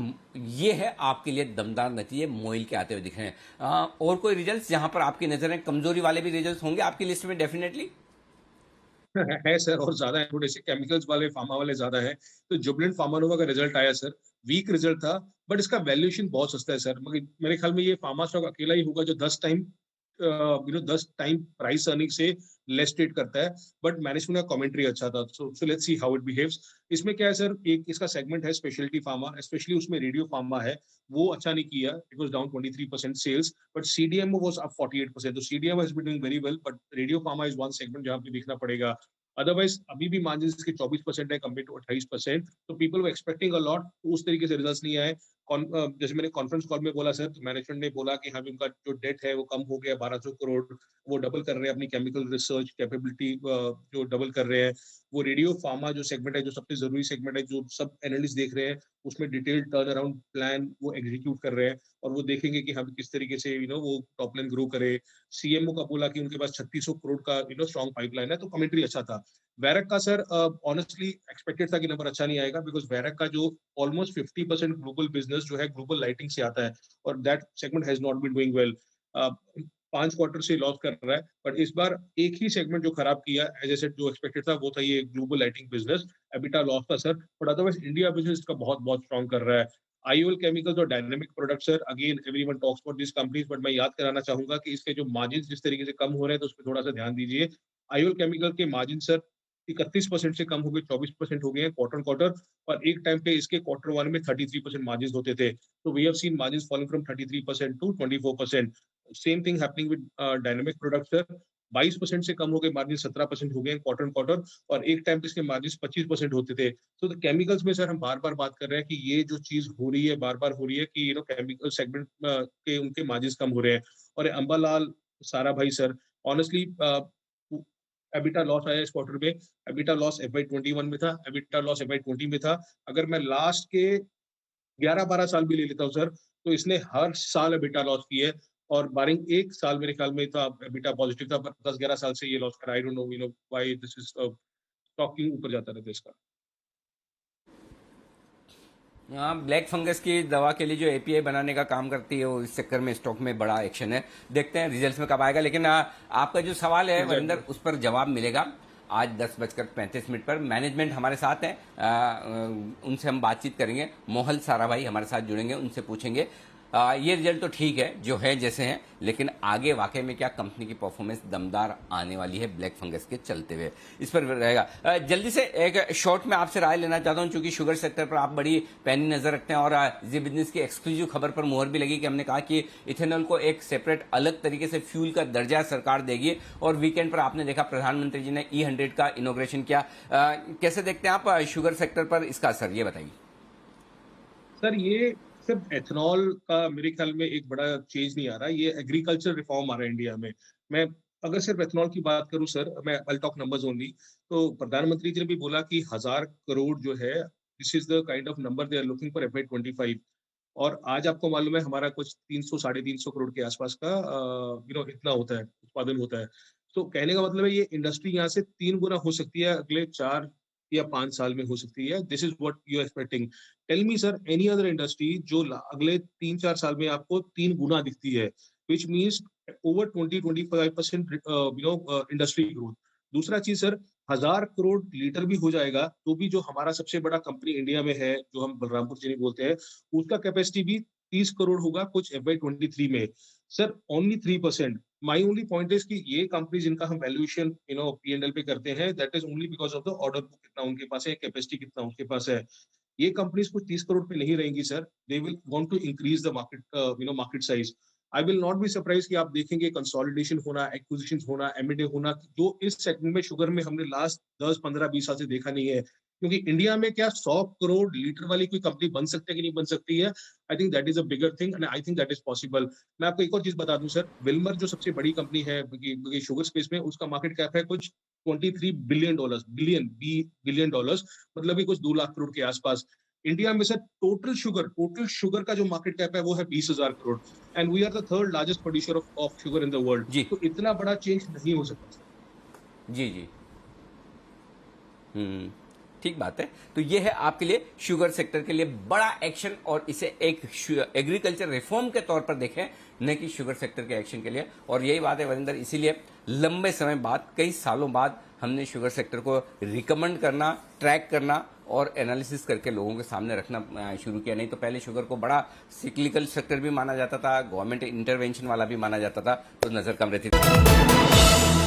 ये है आपके लिए दमदार नतीजे मोइल के आते हुए दिख रहे हैं। और कोई रिजल्ट्स जहां पर आपकी नजर है, कमजोरी वाले भी रिजल्ट्स होंगे आपकी लिस्ट में डेफिनेटली? है सर, और ज्यादा है, थोड़े से केमिकल्स वाले, फार्मा वाले ज्यादा है। तो जुबलेंट फार्मानोवा का रिजल्ट आया सर, वीक रिजल्ट था, बट इसका वैल्यूएशन बहुत सस्ता है सर। मगर मेरे ख्याल में ये फार्मा स्टॉक अकेला ही होगा जो 10 टाइम प्राइस अर्निंग से लेस ट्रेड करता है, बट मैनेजमेंट का कमेंट्री अच्छा था। So let's see how it behaves. इसमें क्या है सर, एक इसका सेगमेंट है स्पेशलिटी फार्मा, स्पेशली उसमें रेडियो फार्मा है, वो अच्छा नहीं किया, it was down 23% sales, but CDMO was up 48%। तो CDMO has been doing very well, but radio pharma is one segment जहां पे देखना पड़ेगा। अदरवाइज अभी भी मार्जिन इसके 24% है कंपेयर टू 28%, तो people were expecting a lot, उस तरीके से रिजल्ट्स नहीं आए। जैसे मैंने कॉन्फ्रेंस कॉल में बोला सर, तो मैनेजमेंट ने बोला कि हाँ उनका जो डेट है वो कम हो गया 1200 करोड़, वो डबल कर रहे हैं अपनी केमिकल रिसर्च कैपेबिलिटी, जो डबल कर रहे हैं। वो रेडियो फार्मा जो सेगमेंट है, जो सबसे जरूरी सेगमेंट है, जो सब एनालिस्ट देख रहे हैं, उसमें डिटेल्ड टर्न अराउंड प्लान वो एग्जीक्यूट कर रहे हैं, और वो देखेंगे कि हम किस तरीके से वो टॉप लाइन ग्रो करे। CMO का बोला कि उनके पास 3600 करोड़ का स्ट्रॉन्ग पाइपलाइन है, तो कमेंट्री अच्छा था। वैरक का सर ऑनेस्टली एक्सपेक्टेड था कि नंबर अच्छा नहीं आएगा, बिकॉज वैरक का जो ऑलमोस्ट 50% ग्लोबल बिजनेस जो है ग्लोबल लाइटिंग से आता है, और that segment has not been doing well. 5 quarter से लॉस कर रहा है, बट इस बार एक ही सेगमेंट जो खराब किया एज ए सेट जो एक्सपेक्टेड था वो था ये global lighting business, EBITDA loss था sir, but otherwise India business का बहुत बहुत स्ट्रॉन्ग कर रहा है। IOL केमिकल्स और dynamic product sir, again everyone talks about this companies, but मैं याद कराना चाहूंगा कि इसके जो मार्जिन जिस तरीके से कम हो रहे हैं, तो उस पर थोड़ा सा ध्यान दीजिए। IOL केमिकल के मार्जिन सर 31% से कम हो गए, 24% हो गए हैं क्वार्टर क्वार्टर, और एक टाइम पे इसके क्वार्टर 1 में 33% मार्जिन होते थे, तो we have seen margin falling from 33% to 24%। Same thing happening with dynamic products sir, 22% से कम हो गए मार्जिन, 17% हो गए क्वार्टर क्वार्टर, और एक टाइम पे इसके मार्जिन 25% होते थे। तो केमिकल्स में सर हम बार बार बात कर रहे हैं कि ये जो चीज हो रही है, बार बार हो रही है कि केमिकल सेगमेंट के उनके मार्जिन कम हो रहे हैं। और अंबालाल सारा भाई सर, ऑनेस्टली एबिटा लॉस आया इस क्वार्टर में, एबिटा लॉस FY21 में था, एबिटा लॉस FY20 में था। अगर मैं लास्ट के 11-12 साल भी ले लेता हूँ सर, तो इसने हर साल एबिटा लॉस की है, और बारिंग एक साल मेरे ख्याल में था एबिटा पॉजिटिव था, पर 10-11 साल से ये लॉस करा। I don't know why this is stocking ऊपर जाता रहता है इसका। ब्लैक फंगस की दवा के लिए जो API बनाने का काम करती है, वो इस चक्कर में स्टॉक में बड़ा एक्शन है। देखते हैं रिजल्ट्स में कब आएगा, लेकिन आपका जो सवाल है वरिंदर, उस पर जवाब मिलेगा आज 10:35 पर। मैनेजमेंट हमारे साथ है, उनसे हम बातचीत करेंगे। मोहल सारा भाई हमारे साथ जुड़ेंगे, उनसे पूछेंगे ये रिजल्ट तो ठीक है जो है जैसे हैं, लेकिन आगे वाकई में क्या कंपनी की परफॉर्मेंस दमदार आने वाली है ब्लैक फंगस के चलते हुए, इस पर रहेगा। जल्दी से एक शॉर्ट में आपसे राय लेना चाहता हूं, चूंकि शुगर सेक्टर पर आप बड़ी पैनी नजर रखते हैं, और जी बिजनेस की एक्सक्लूसिव खबर पर मुहर भी लगी कि हमने कहा कि इथेनॉल को एक सेपरेट अलग तरीके से फ्यूल का दर्जा सरकार देगी, और वीकेंड पर आपने देखा प्रधानमंत्री जी ने E100 का इनोग्रेशन किया। कैसे देखते हैं आप शुगर सेक्टर पर इसका असर, ये बताइए। सर, ये सिर्फ एथेनॉल का मेरे ख्याल में एक बड़ा चेंज नहीं आ रहा, ये एग्रीकल्चर रिफॉर्म आ रहा है इंडिया में। मैं अगर सिर्फ एथेनॉल की बात करूं सर, मैं आई टॉक नंबर्स ओनली, तो प्रधानमंत्री जी ने भी बोला कि 1000 करोड़ जो है, this is the kind of number they are looking for FY25, और आज आपको मालूम है हमारा कुछ 300 साढ़े 300 करोड़ के आसपास का इतना होता है, उत्पादन होता है। तो कहने का मतलब है ये इंडस्ट्री यहाँ से 3 गुना हो सकती है, अगले 4 या 5 साल में हो सकती है। This is what you are expecting. Tell me sir, any other industry जो अगले 3-4 साल में आपको 3 गुना दिखती है, which means over 20-25% industry growth. दूसरा चीज सर, 1000 करोड़ लीटर भी हो जाएगा तो भी जो हमारा सबसे बड़ा कंपनी इंडिया में है, जो हम बलरामपुर चीनी बोलते हैं, उसका कैपेसिटी भी 30 करोड़ होगा कुछ FY23 में। Sir only 3%। My only point is कि ये कंपनी जिनका हम वैल्यूएशन P&L पे करते हैं, that is only because of the order book कितना उनके पास है, कैपेसिटी कितना उनके पास है। ये कंपनीज कुछ 30 करोड़ पे नहीं रहेंगी sir, they will want to increase the market market size. I will not be surprise कि आप देखेंगे कंसोलिडेशन होना, एक्विजिशन होना, M&A होना, जो इस सेगमेंट में शुगर में हमने लास्ट 10, 15, 20 साल से देखा नहीं है। क्योंकि इंडिया में क्या 100 करोड़ लीटर वाली कोई कंपनी बन सकती है कि नहीं बन सकती है, I think that is a bigger thing and I think that is possible. मैं आपको एक और चीज बता दूं सर, विल्मर जो सबसे बड़ी कंपनी है शुगर स्पेस में, उसका मार्केट कैप है कुछ $23 बिलियन, मतलब भी कुछ 2 लाख करोड़ के आसपास। इंडिया में सर टोटल शुगर का जो मार्केट कैप है वो है 20,000 crore and we are the 3rd largest producer of sugar in the world. तो इतना बड़ा चेंज नहीं हो सकता। जी ठीक बात है। तो ये है आपके लिए शुगर सेक्टर के लिए बड़ा एक्शन, और इसे एक एग्रीकल्चर रिफॉर्म के तौर पर देखें, न कि शुगर सेक्टर के एक्शन के लिए। और यही बात है वरिंदर, इसीलिए लंबे समय बाद, कई सालों बाद हमने शुगर सेक्टर को रिकमेंड करना, ट्रैक करना और एनालिसिस करके लोगों के सामने रखना शुरू किया। नहीं तो पहले शुगर को बड़ा सिक्लिकल सेक्टर भी माना जाता था, गवर्नमेंट इंटरवेंशन वाला भी माना जाता था, तो नजर कम रहती थी।